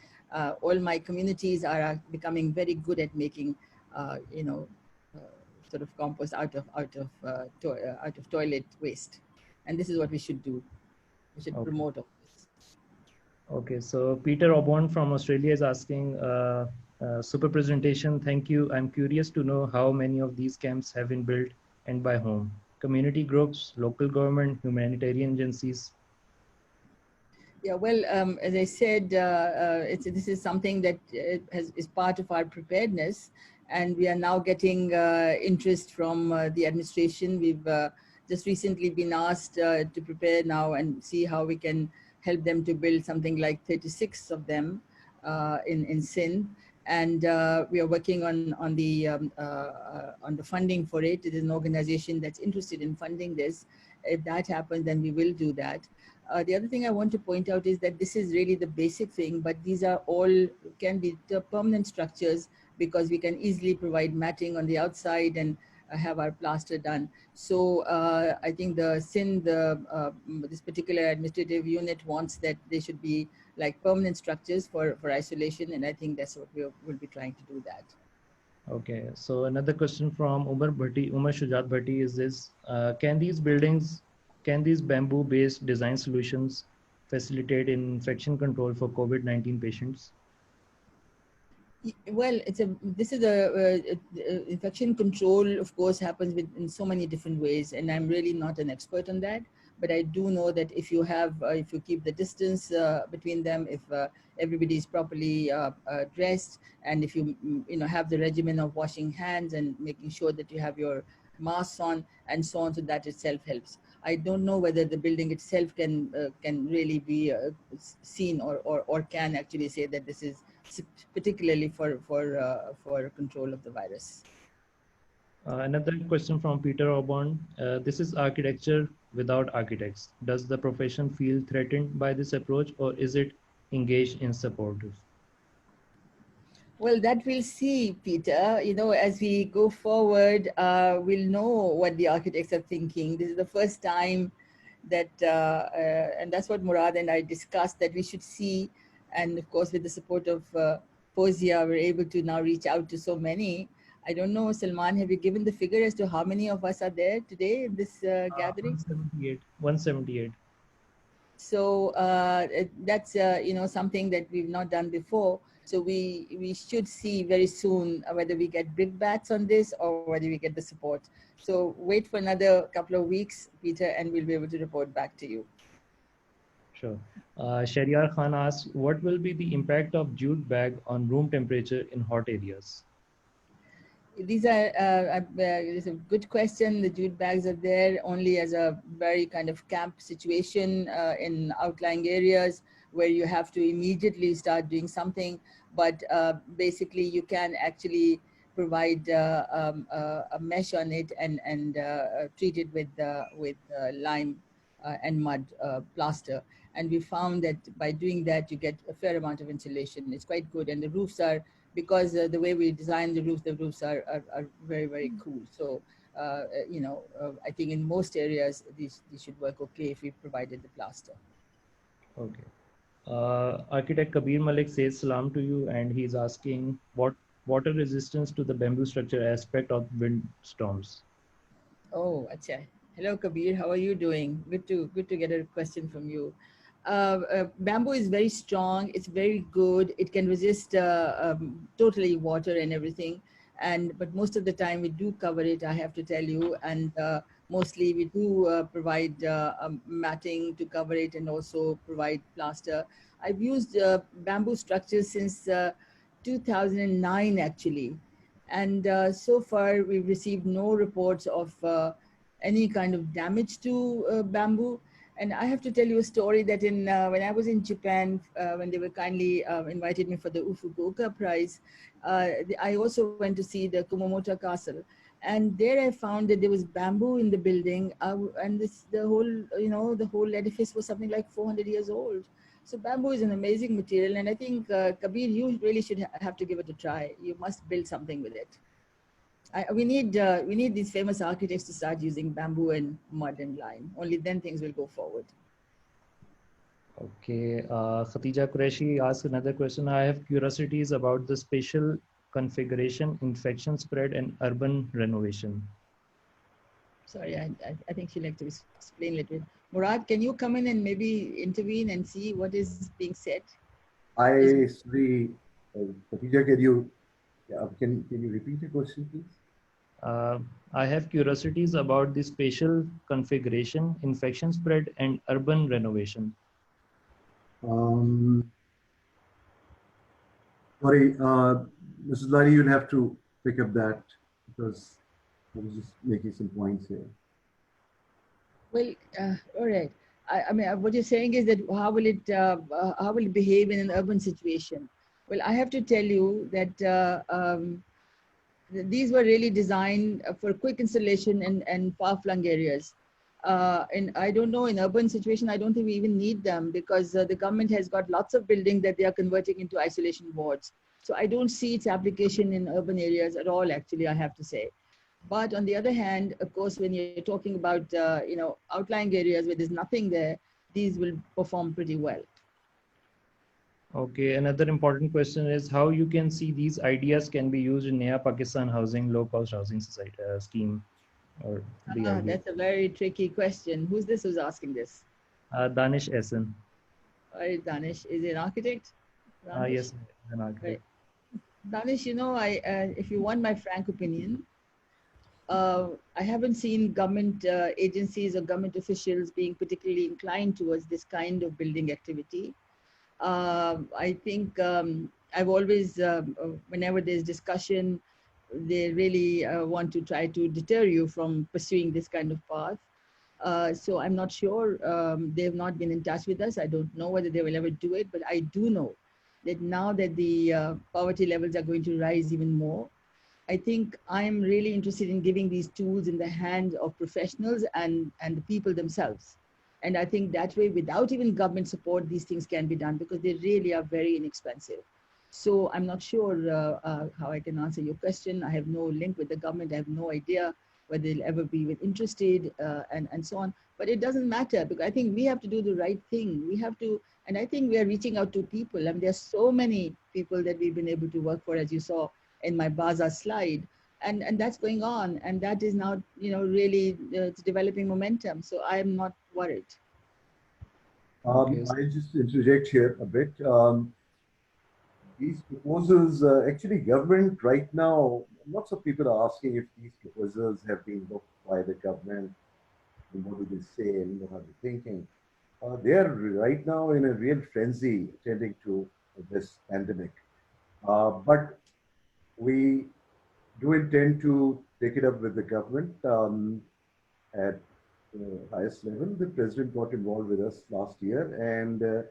All my communities are becoming very good at making, sort of compost out of toilet waste. And this is what we should do. We should promote all this. Okay, so Peter Obon from Australia is asking, super presentation, thank you. I'm curious to know how many of these camps have been built and by whom? Community groups, local government, humanitarian agencies? Yeah, well, as I said, this is something that is part of our preparedness, and we are now getting interest from the administration. We've just recently been asked to prepare now and see how we can help them to build something like 36 of them in Sindh. And we are working on the funding for it. It is an organization that's interested in funding this. If that happens, then we will do that. The other thing I want to point out is that this is really the basic thing, but these are all can be permanent structures because we can easily provide matting on the outside and have our plaster done. So I think the Sindh, this particular administrative unit wants that they should be like permanent structures for isolation, and I think that's what we will be trying to do that. Okay, so another question from Umar Shujat Bhatti is this, can these bamboo-based design solutions facilitate infection control for COVID-19 patients? Well, this is infection control, of course, happens in so many different ways, and I'm really not an expert on that. But I do know that if you keep the distance between them, if everybody is properly dressed, and if you have the regimen of washing hands and making sure that you have your masks on and so on, so that itself helps. I don't know whether the building itself can really be seen or can actually say that this is particularly for control of the virus. Another question from Peter Obon. This is architecture without architects. Does the profession feel threatened by this approach, or is it engaged in supportive? Well, that we'll see, Peter. As we go forward, we'll know what the architects are thinking. This is the first time that, and that's what Murad and I discussed, that we should see. And of course, with the support of Fozia, we're able to now reach out to so many. I don't know, Salman, have you given the figure as to how many of us are there today in this gathering? 178. So that's something that we've not done before. So we should see very soon whether we get brickbats on this or whether we get the support. So wait for another couple of weeks, Peter, and we'll be able to report back to you. Sure. Shariar Khan asks, what will be the impact of jute bag on room temperature in hot areas? These are, it's a good question. The jute bags are there only as a very kind of camp situation in outlying areas where you have to immediately start doing something. But basically you can actually provide a mesh on it and treat it with lime and mud plaster. And we found that by doing that, you get a fair amount of insulation. It's quite good. And the roofs are, because the way we design the roofs are very, very cool. So, I think in most areas, these should work okay if we provided the plaster. Okay. Architect Kabir Malik says salam to you, and he's asking what water resistance to the bamboo structure aspect of wind storms. Oh, acha. Hello, Kabir. How are you doing? Good to get a question from you. Bamboo is very strong. It's very good. It can resist totally water and everything. But most of the time we do cover it, I have to tell you. And mostly we do provide matting to cover it and also provide plaster. I've used bamboo structures since 2009 actually. And so far we've received no reports of any kind of damage to bamboo. And I have to tell you a story that when I was in Japan, when they were kindly invited me for the Fukuoka Prize, I also went to see the Kumamoto Castle. And there I found that there was bamboo in the building, and the whole edifice was something like 400 years old. So bamboo is an amazing material, and I think Kabir, you really should have to give it a try. You must build something with it. We need these famous architects to start using bamboo and mud and lime. Only then things will go forward. Okay, Khatija Qureshi asks another question. I have curiosities about the spatial configuration, infection spread, and urban renovation. Sorry, I think she'd like to explain a little bit. Murad, can you come in and maybe intervene and see what is being said? Sorry, Khatija, can you repeat the question, please? I have curiosities about the spatial configuration, infection spread, and urban renovation. Sorry, Mrs. Lari, you'll have to pick up that because I was just making some points here. Well, all right. I mean, what you're saying is that how will it behave in an urban situation? Well, I have to tell you that these were really designed for quick installation and far-flung areas. And I don't know, in urban situation, I don't think we even need them because the government has got lots of buildings that they are converting into isolation wards. So I don't see its application in urban areas at all, actually, I have to say. But on the other hand, of course, when you're talking about, outlying areas where there's nothing there, these will perform pretty well. Okay, another important question is how you can see these ideas can be used in Naya Pakistan Housing Low Cost Housing Society scheme. Or the idea. That's a very tricky question. Who's asking this? Danish Essen. All right, Danish, is he an architect? Yes, an architect. Right. Danish, if you want my frank opinion, I haven't seen government agencies or government officials being particularly inclined towards this kind of building activity. I think I've always, whenever there's discussion, they really want to try to deter you from pursuing this kind of path. So I'm not sure. They've not been in touch with us. I don't know whether they will ever do it, but I do know that now that the poverty levels are going to rise even more, I think I'm really interested in giving these tools in the hands of professionals and the people themselves. And I think that way, without even government support, these things can be done because they really are very inexpensive. So I'm not sure how I can answer your question. I have no link with the government. I have no idea whether they'll ever be interested and so on. But it doesn't matter because I think we have to do the right thing. We have to, and I think we are reaching out to people. I mean, there are so many people that we've been able to work for, as you saw in my bazaar slide. And that's going on. And that is now, really it's developing momentum. So I'm not worried. I'll just interject here a bit. These proposals, actually government right now, lots of people are asking if these proposals have been looked by the government and what do they say and what are they thinking. They are right now in a real frenzy attending to this pandemic. But we do intend to take it up with the government at the highest level. The president got involved with us last year, and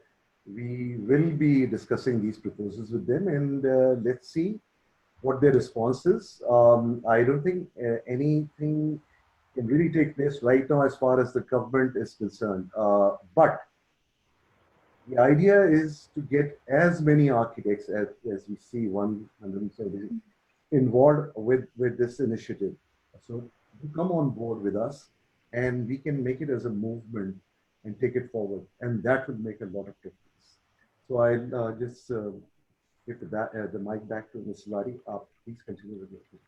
we will be discussing these proposals with them, and let's see what their response is. I don't think anything can really take place right now as far as the government is concerned. But the idea is to get as many architects as we see 170 involved with this initiative. So you come on board with us and we can make it as a movement and take it forward. And that will make a lot of difference. So I'll just give the mic back to Ms. Lari. Please continue with your thing.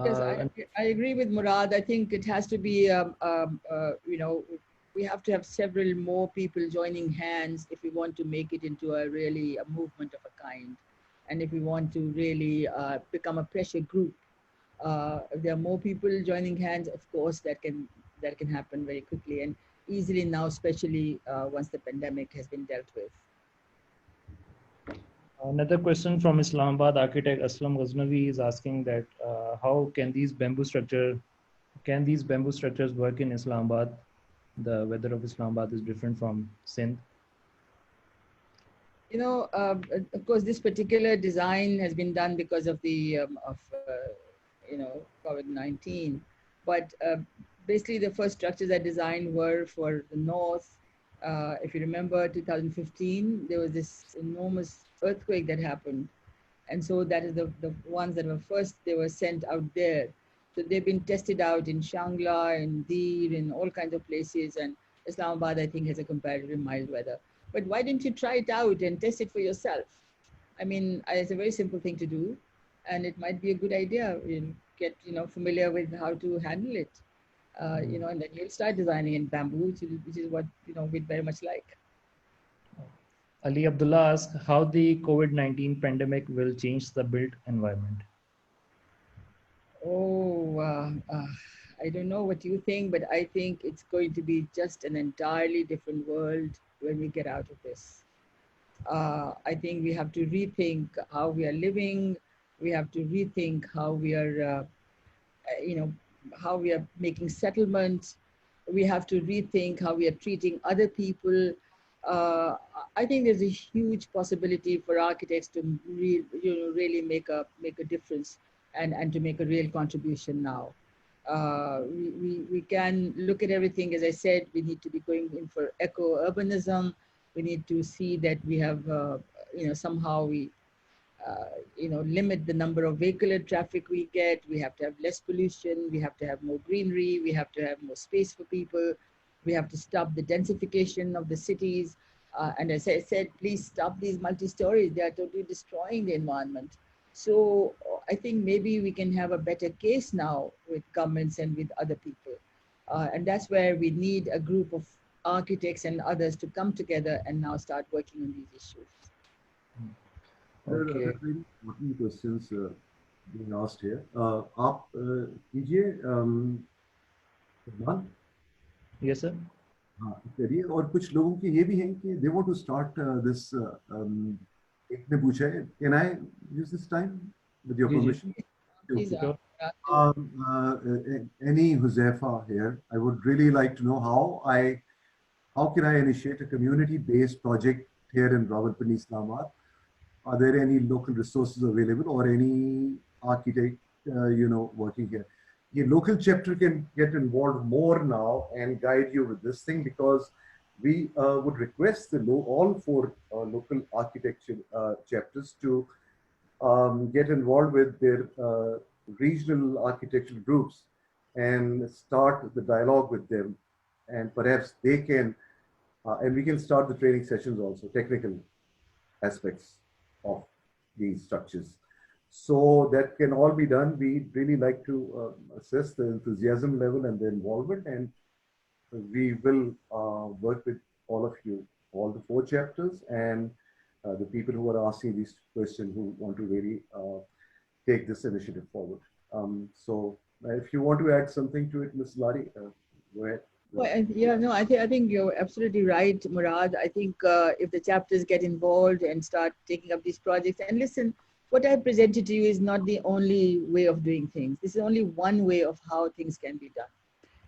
Yes, I agree with Murad. I think it has to be, you know, we have to have several more people joining hands if we want to make it into a really a movement of a kind. And if we want to really become a pressure group, if there are more people joining hands, of course, that can happen very quickly and easily now, especially once the pandemic has been dealt with. Another question from Islamabad architect Aslam Ghaznavi is asking that how can these bamboo structures work in Islamabad? The weather of Islamabad is different from Sindh. You know, of course, this particular design has been done because of the you know, COVID-19. But basically, the first structures I designed were for the north. If you remember, 2015, there was this enormous earthquake that happened, and so that is the ones that were first. They were sent out there. So they've been tested out in Shangla, in Dir, in all kinds of places, and Islamabad, I think, has a comparatively mild weather. But why didn't you try it out and test it for yourself? I mean, it's a very simple thing to do, and it might be a good idea. You get, you know, familiar with how to handle it, you know, and then you'll start designing in bamboo, which is what, you know, we'd very much like. Ali Abdullah asks how the COVID-19 pandemic will change the built environment. Oh, I don't know what you think, but I think it's going to be just an entirely different world when we get out of this. I think we have to rethink how we are living. We have to rethink how we are, you know, how we are making settlements. We have to rethink how we are treating other people. I think there's a huge possibility for architects to really make a difference and to make a real contribution now. We can look at everything, as I said, we need to be going in for eco-urbanism. We need to see that we have, you know, somehow we, you know, limit the number of vehicular traffic we get. We have to have less pollution. We have to have more greenery. We have to have more space for people. We have to stop the densification of the cities. And as I said, please stop these multi-stories. They are totally destroying the environment. So I think maybe we can have a better case now with governments and with other people. And that's where we need a group of architects and others to come together and now start working on these issues. There are other very important questions being asked here. आप कीजिए Salman? Yes, sir. हाँ करिए और कुछ लोगों की ये भी हैं कि they want to start this. एक ने पूछा है, can I use this time with your permission? Please, Any Huzefa here? I would really like to know how can I initiate a community-based project here in Rawalpindi, Islamabad? Are there any local resources available or any architect, you know, working here? The local chapter can get involved more now and guide you with this thing, because we would request all 4 local architecture chapters to get involved with their regional architectural groups and start the dialogue with them. And perhaps they can, and we can start the training sessions also, technical aspects of these structures. So that can all be done. We really like to assess the enthusiasm level and the involvement, and we will work with all of you, all the 4 chapters, and the people who are asking these questions who want to really take this initiative forward. So if you want to add something to it, Ms. Lari, go ahead. Well, yeah, no, I think you're absolutely right, Murad. I think if the chapters get involved and start taking up these projects, and listen, what I presented to you is not the only way of doing things. This is only one way of how things can be done.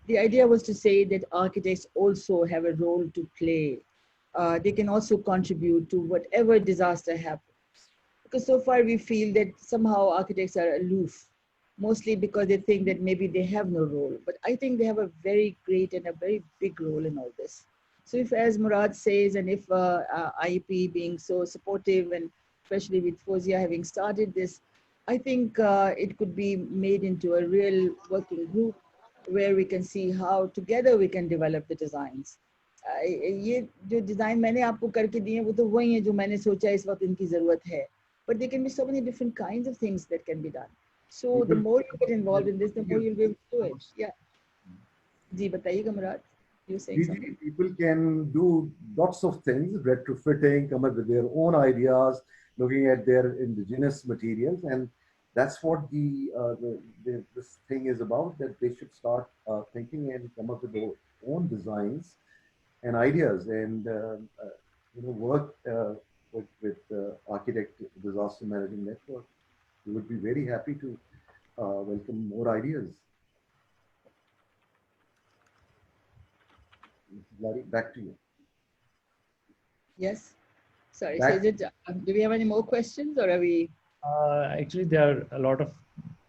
The idea was to say that architects also have a role to play. They can also contribute to whatever disaster happens. Because so far we feel that somehow architects are aloof, mostly because they think that maybe they have no role. But I think they have a very great and a very big role in all this. So if, as Murad says, and if IEP being so supportive, and especially with Fozia having started this, I think it could be made into a real working group where we can see how together we can develop the designs. ये जो design मैंने आपको करके दिए वो तो वही है जो मैंने सोचा इस वक्त इनकी ज़रूरत है. But there can be so many different kinds of things that can be done. So the more you get involved in this, the more you'll be able to do it. Yeah. जी बताइएगा Murad. You're saying something. People can do lots of things, retrofitting, come up with their own ideas, looking at their indigenous materials, and that's what this thing is about. That they should start thinking and come up with their own designs and ideas, and work with Architect Disaster Management Network. We would be very happy to welcome more ideas. Lari, back to you. Yes. Sorry. So do we have any more questions, or are we? Actually, there are a lot of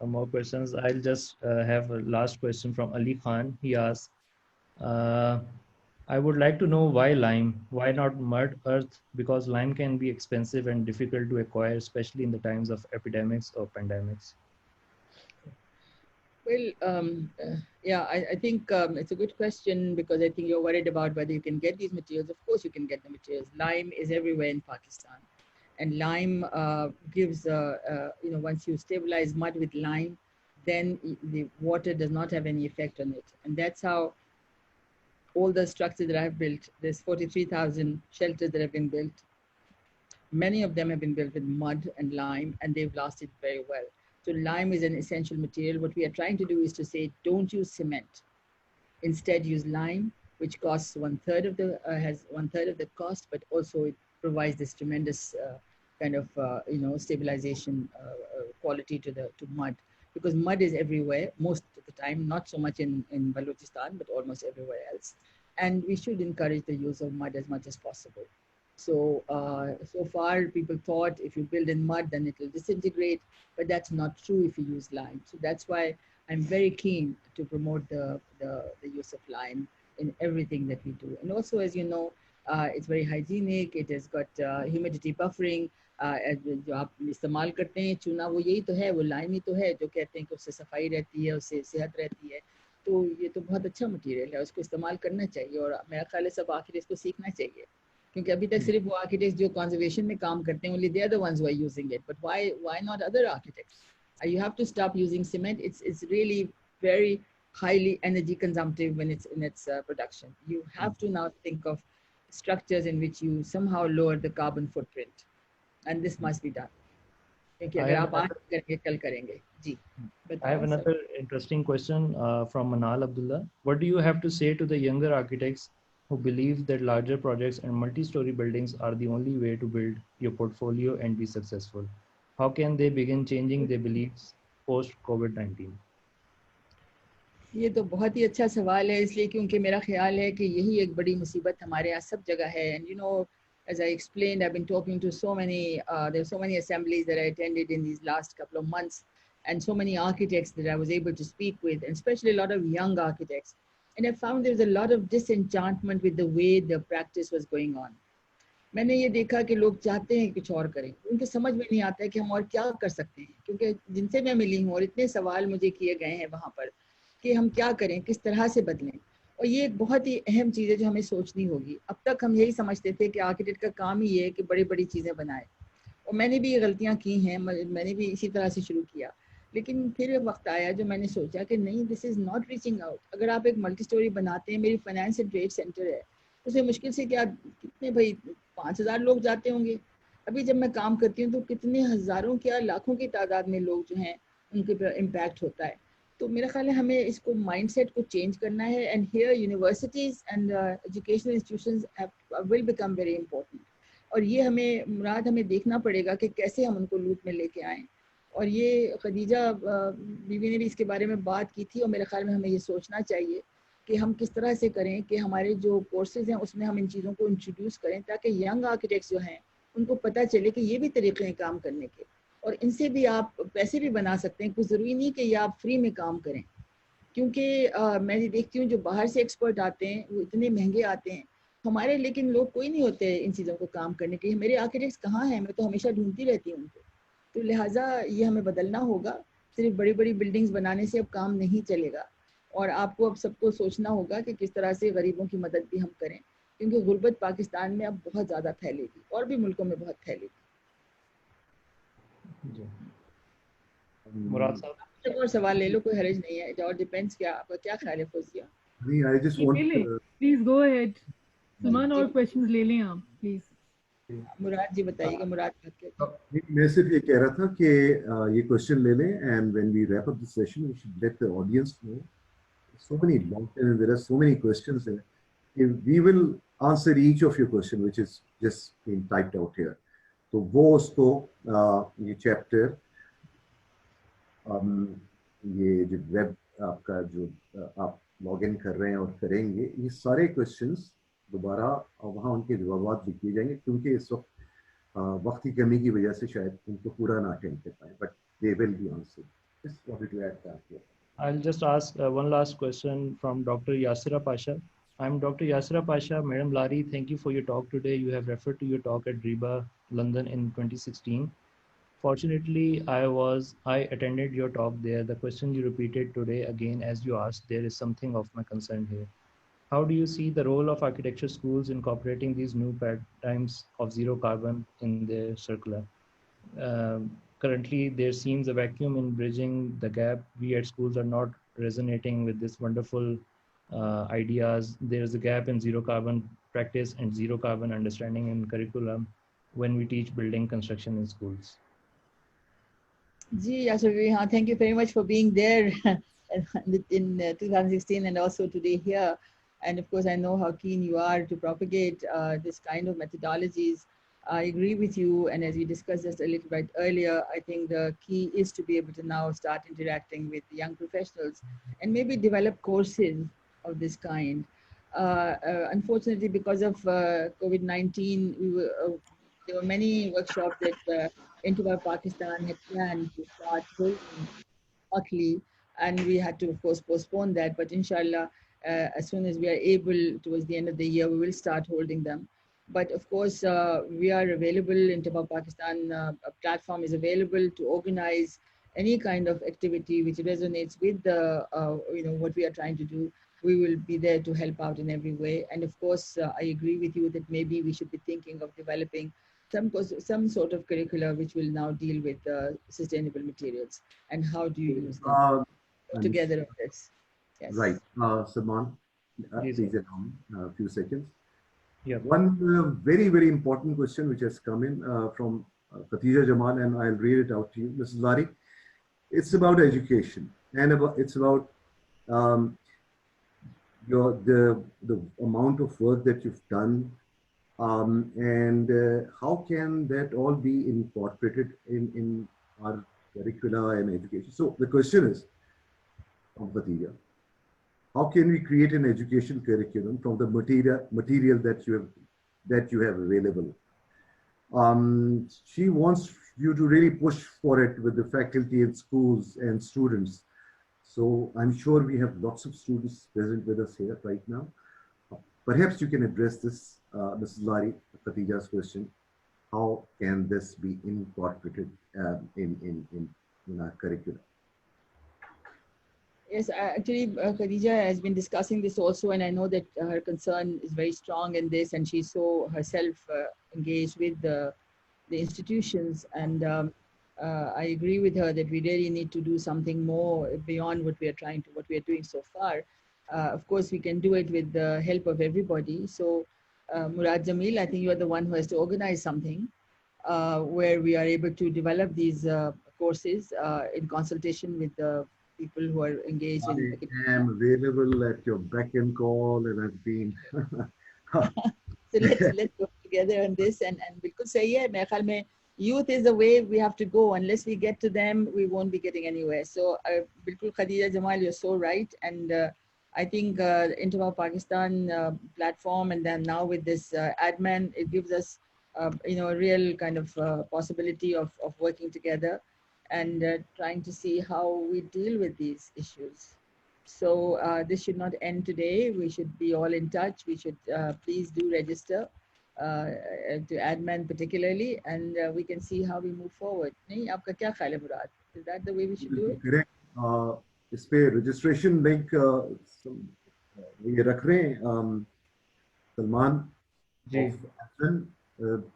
more questions. I'll just have a last question from Ali Khan. He asks, I would like to know why lime? Why not mud, earth? Because lime can be expensive and difficult to acquire, especially in the times of epidemics or pandemics. Well, yeah, I think it's a good question, because I think you're worried about whether you can get these materials. Of course, you can get the materials. Lime is everywhere in Pakistan, and lime gives, once you stabilize mud with lime, then the water does not have any effect on it, and that's how all the structures that I've built. There's 43,000 shelters that have been built. Many of them have been built with mud and lime, and they've lasted very well. So lime is an essential material. What we are trying to do is to say, don't use cement. Instead, use lime, which costs has one third of the cost, but also it provides this tremendous kind of stabilization quality to mud, because mud is everywhere most of the time, not so much in Balochistan, but almost everywhere else. And we should encourage the use of mud as much as possible. So, so far people thought if you build in mud, then it will disintegrate, but that's not true if you use lime. So that's why I'm very keen to promote the use of lime in everything that we do. And also, as you know, it's very hygienic. It has got humidity buffering. जो आप इस्तेमाल करते हैं चूना, वो यही तो है, वो लाइम ही तो है जो कहते हैं कि उससे सफाई रहती है, उससे सेहत रहती है. तो ये तो बहुत अच्छा मटेरियल है, उसको इस्तेमाल करना चाहिए, और मेरा ख्याल है सब आखिर इसको सीखना चाहिए, क्योंकि अभी तक सिर्फ वो आर्किटेक्ट्स जो कंजर्वेशन में काम करते हैं, only they are the ones who are using it. But why not other architects? You have to stop using cement. It's really very highly energy consumptive when it's in its production. You have to now think of structures in which you somehow lower the carbon footprint, and this must be done. क्योंकि अगर आप आज करेंगे कल करेंगे. जी. I have another interesting question from Manal Abdullah. What do you have to say to the younger architects who believe that larger projects and multi-story buildings are the only way to build your portfolio and be successful? How can they begin changing their beliefs post COVID-19? ये तो बहुत ही अच्छा सवाल है, इसलिए क्योंकि मेरा ख्याल है कि यही एक बड़ी मुसीबत हमारे यहाँ सब जगह है. And you know, as I explained, I've been talking to so many, there are so many assemblies that I attended in these last couple of months, and so many architects that I was able to speak with, and especially a lot of young architects. And I found there's a lot of disenchantment with the way the practice was going on. मैंने ये देखा कि लोग चाहते हैं कुछ और करें, उनको समझ में नहीं आता है कि हम और क्या कर सकते हैं, क्योंकि जिनसे मैं मिली हूँ और इतने सवाल मुझे किए गए हैं वहाँ पर कि हम क्या करें, किस तरह से बदलें. और ये एक बहुत ही अहम चीज़ है जो हमें सोचनी होगी. अब तक हम यही समझते थे कि आर्किटेक्ट का काम ही ये है कि बड़ी बड़ी चीज़ें बनाए, और मैंने भी ये गलतियाँ की हैं, मैंने भी इसी तरह से शुरू किया. लेकिन फिर वक्त आया जो मैंने सोचा कि नहीं, this is not reaching out. अगर आप एक मल्टी स्टोरी बनाते हैं, मेरी फाइनेंस एंड ट्रेड सेंटर है, उसमें मुश्किल से क्या कितने भाई 5,000 लोग जाते होंगे. अभी जब मैं काम करती हूँ तो कितने हज़ारों क्या लाखों की तादाद में लोग जो हैं उनके पर इम्पैक्ट होता है. तो मेरा ख्याल है हमें इसको माइंडसेट को चेंज करना है. And here universities and educational institutions will become very important, और ये हमें मुराद हमें देखना पड़ेगा कि कैसे हम उनको लूप में लेके आएँ। और ये खदीजा बीवी ने भी इसके बारे में बात की थी, और मेरे ख्याल में हमें ये सोचना चाहिए कि हम किस तरह से करें कि हमारे जो कोर्सेज हैं उसमें हम इन चीज़ों को इंट्रोड्यूस करें, ताकि यंग आर्किटेक्ट्स जो हैं उनको पता चले कि ये भी तरीके हैं काम करने के, और इनसे भी आप पैसे भी बना सकते हैं। कुछ ज़रूरी नहीं कि ये आप फ्री में काम करें, क्योंकि मैं देखती हूँ जो बाहर से एक्सपर्ट आते हैं वो इतने महंगे आते हैं हमारे, लेकिन लोग कोई नहीं होते इन चीज़ों को काम करने के। मेरे आर्किटेक्ट्स कहाँ हैं, मैं तो हमेशा ढूंढती रहती हूँ उनको। तो लिहाजा ये हमें बदलना होगा। सिर्फ बड़ी बड़ी बिल्डिंग्स बनाने से अब काम नहीं चलेगा, और आपको अब सबको सोचना होगा कि किस तरह से गरीबों की मदद भी हम करें, क्योंकि गुर्बत पाकिस्तान में अब बहुत ज़्यादा फैलेगी और भी मुल्कों में बहुत फैलेगी। मुराद साहब, एक और सवाल ले लो, कोई हर्ज नहीं है। इट ऑल डिपेंड्स, क्या आपका क्या ख्याल है Fauzia? I just want please go ahead Salman, ji, और क्वेश्चंस ले लें आप प्लीज। मुराद जी बताइएगा। मुराद बात करते हैं। मैं सिर्फ ये कह रहा था कि ये क्वेश्चन ले लें, and when we wrap up the session we should let the audience know so many long and there are so many questions there. We will answer each of your question which is just been typed out here. तो वो उसको ये chapter ये जो web आपका जो आप log in कर रहे हैं और करेंगे, ये सारे क्वेश्चंस दोबारा वहाँ उनके जवाब लिख दिए जाएंगे, क्योंकि इस वक्त वक्त की कमी की वजह से शायद उनको पूरा ना अटेंड कर पाए, but they will be answered. Just wanted to add that here. I'll just ask one last question from Dr. Yasira Pasha. I'm Dr. Yasira Pasha. Madam Lari, thank you for your talk today. You have referred to your talk at RIBA, London in 2016. Fortunately, I attended your talk there. The question you repeated today again, as you asked, there is something of my concern here. How do you see the role of architecture schools incorporating these new paradigms of zero carbon in their circular? Currently, there seems a vacuum in bridging the gap. We at schools are not resonating with this wonderful ideas. There's a gap in zero carbon practice and zero carbon understanding in curriculum when we teach building construction in schools. Ji, Yasir, thank you very much for being there in 2016 and also today here. And of course, I know how keen you are to propagate this kind of methodologies. I agree with you. And as we discussed just a little bit earlier, I think the key is to be able to now start interacting with young professionals and maybe develop courses of this kind. Unfortunately, because of COVID-19, there were many workshops that Intbau Pakistan had planned to start holding remotely, and we had to, of course, postpone that. But inshallah, as soon as we are able, towards the end of the year, we will start holding them. But of course, we are available. Intbau Pakistan a platform is available to organize any kind of activity which resonates with the, what we are trying to do. We will be there to help out in every way. And of course, I agree with you that maybe we should be thinking of developing some sort of curricula which will now deal with sustainable materials and how do you use them together on this. Yes. Right. Salman, Yes, please allow me a few seconds. Yeah. One very, very important question which has come in from Khatija Jamal, and I'll read it out to you. Mrs. Lari, it's about education, and it's about the amount of work that you've done, and how can that all be incorporated in our curricula and education. So the question is, Khatija, how can we create an education curriculum from the material that you have available? She wants you to really push for it with the faculty and schools and students. So I'm sure we have lots of students present with us here right now. Perhaps you can address this, Mrs. Lari, Khatija's question. How can this be incorporated in our curriculum? Yes, actually, Khadija has been discussing this also, and I know that her concern is very strong in this, and she's so herself engaged with the institutions. And I agree with her that we really need to do something more beyond what we are doing so far. Of course, we can do it with the help of everybody. So, Murad, Jamil, I think you are the one who has to organize something where we are able to develop these courses in consultation with the people who are engaged in. I am available at your beck and call, and I've been. So let's go together on this. And bilkul sahi hai, mere khayal mein youth is the way we have to go. Unless we get to them, we won't be getting anywhere. So bilkul Khadija, Jamal, you're so right. And I think Intbau Pakistan platform, and then now with this ADMAN, it gives us a real kind of possibility of working together and trying to see how we deal with these issues. So this should not end today. We should be all in touch. We should please do register to ADMAN particularly, and we can see how we move forward. Nahi, aapka kya khayal hai, Murad? Is that the way we should do it? Correct. इस पे registration link ये रख रहे हैं Salman of ADMAN.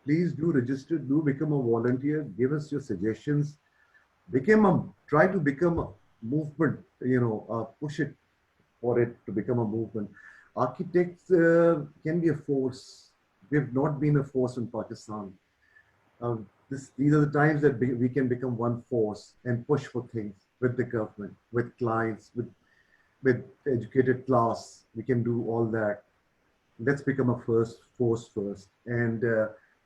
Please do register, do become a volunteer, give us your suggestions, try to become a movement, push it for it to become a movement. Architects can be a force. We have not been a force in Pakistan. These are the times that we can become one force and push for things with the government, with clients, with educated class. We can do all that. Let's become a force first and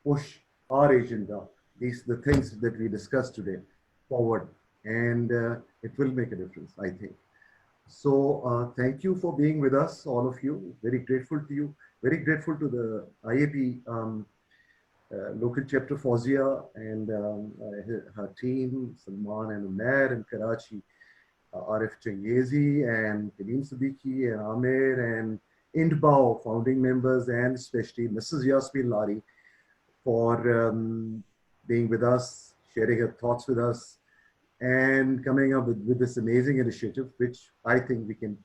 push our agenda, the things that we discussed today, forward, and it will make a difference, I think. So thank you for being with us, all of you. Very grateful to you. Very grateful to the IAP local chapter Fawzia and her team, Salman and Umair in Karachi, Arif Changezi and Kalim Siddiqui and Amir and Intbau founding members, and especially Mrs. Yasmeen Lari for being with us, sharing her thoughts with us, and coming up with this amazing initiative, which I think we can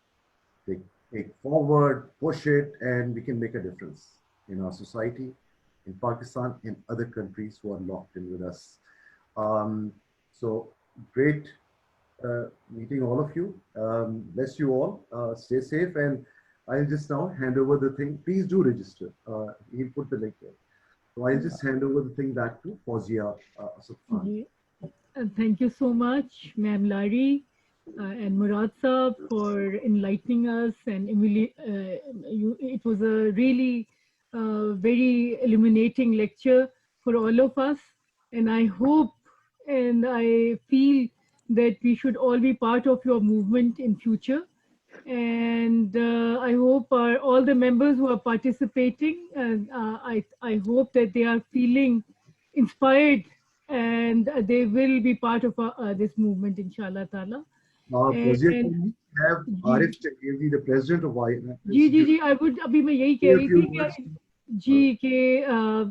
take forward, push it, and we can make a difference in our society, in Pakistan, in other countries who are locked in with us. So great meeting all of you. Bless you all. Stay safe, and I'll just now hand over the thing. Please do register. He'll put the link there. So I'll just hand over the thing back to Fawzia Sultan. Thank you so much, Ma'am Lari and Murad Saab, for enlightening us. And it was a really very illuminating lecture for all of us. And I hope and I feel that we should all be part of your movement in future. And I hope all the members who are participating, I hope that they are feeling inspired and they will be part of this movement, inshallah ta'ala. We have Arif Changezi, the president of IAP. Ji, I would, अभी मैं यही कह रही थी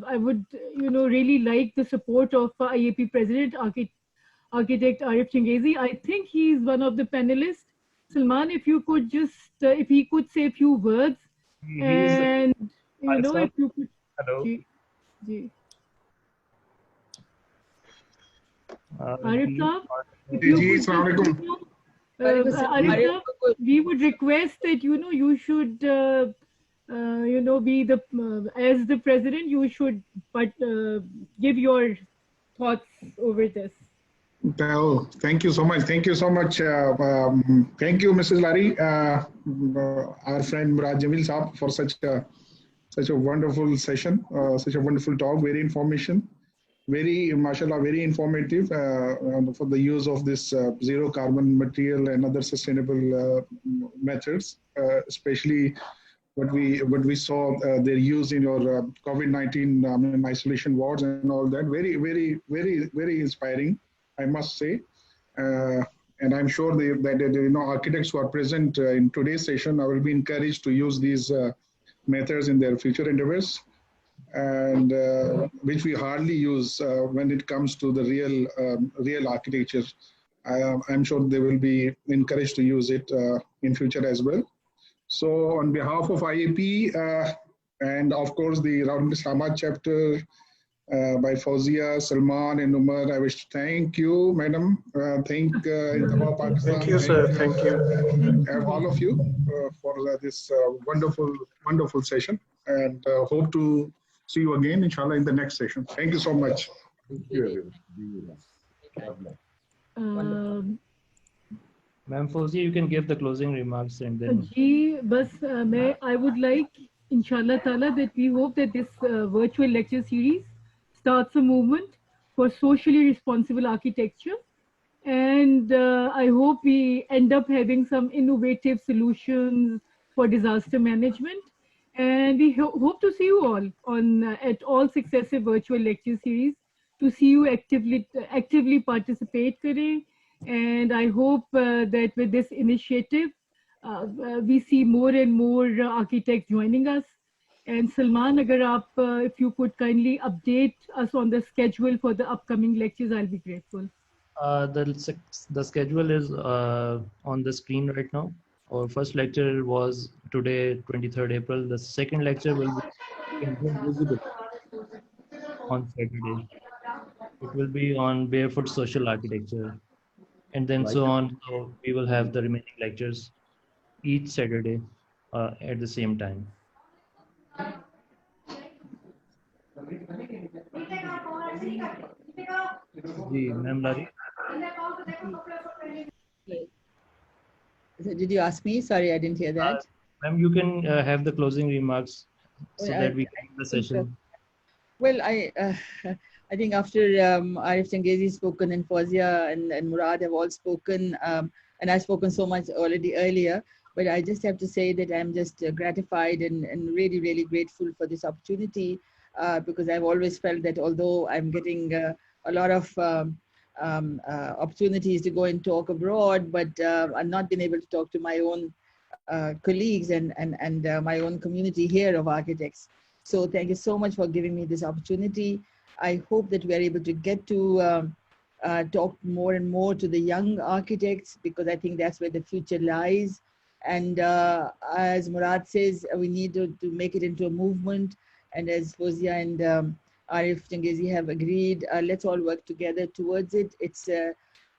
I would, really like the support of IAP president, architect Arif Changezi. I think he is one of the panelists. Salman, if you could just, if he could say a few words, and if you could. Hello. Ji. Arif Saab, Arif Saab, we would request that you should be the as the president, you should give your thoughts over this. Well, thank you so much. Thank you so much. Thank you, Mrs. Lari, our friend Murad Jamil Saab, for such a wonderful session, such a wonderful talk, very information, very, mashallah, very informative for the use of this zero carbon material and other sustainable methods, especially what we saw their use in your COVID-19 isolation wards and all that. Very, very, very, very inspiring, I must say. And I'm sure that architects who are present in today's session will be encouraged to use these methods in their future endeavors, and which we hardly use when it comes to the real architecture. I'm sure they will be encouraged to use it in future as well. So on behalf of IAP and of course the Round Islamabad chapter by Fawzia, Salman and Umar, I wish to thank you, madam. Thank Intbau Pakistan. Thank you, sir. Thank you. All of you for this wonderful session, and hope to see you again, inshallah, in the next session. Thank you so much. Thank you, everyone. Ma'am Fawzia, you can give the closing remarks and then. I would like inshallah ta'ala, that we hope that this virtual lecture series starts a movement for socially responsible architecture. And I hope we end up having some innovative solutions for disaster management. And we hope to see you all on at all successive virtual lecture series, to see you actively participate kare. And I hope that with this initiative, we see more and more architects joining us. And Salman, agar aap, if you could kindly update us on the schedule for the upcoming lectures, I'll be grateful. The schedule is on the screen right now. Our first lecture was today, 23rd April. The second lecture will be invisible on Saturday. It will be on barefoot social architecture, and then so on. So we will have the remaining lectures each Saturday at the same time. Ji, Ma'am Lari. So did you ask me? Sorry, I didn't hear that. Ma'am, you can have the closing remarks so that we can end the session. Well, I think after Arif Changezi spoken and Fawzia and Murad have all spoken, and I've spoken so much already earlier, but I just have to say that I'm just gratified and really, really grateful for this opportunity, because I've always felt that although I'm getting a lot of opportunities to go and talk abroad, but I've not been able to talk to my own colleagues and my own community here of architects. So thank you so much for giving me this opportunity. I hope that we are able to get to talk more and more to the young architects, because I think that's where the future lies. And as Murad says, we need to make it into a movement. And as Fawzia and Arif Changezi have agreed, let's all work together towards it.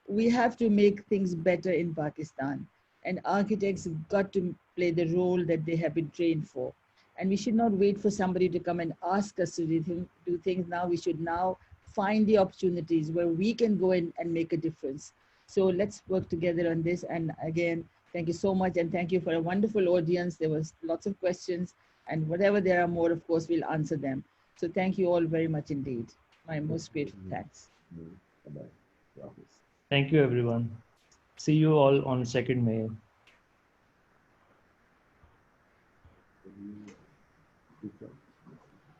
We have to make things better in Pakistan. And architects have got to play the role that they have been trained for. And we should not wait for somebody to come and ask us to do things now. We should now find the opportunities where we can go in and make a difference. So let's work together on this. And again, thank you so much. And thank you for a wonderful audience. There was lots of questions, and whatever there are more, of course, we'll answer them. So thank you all very much indeed. My most grateful thanks. Thank you, everyone. See you all on 2nd May.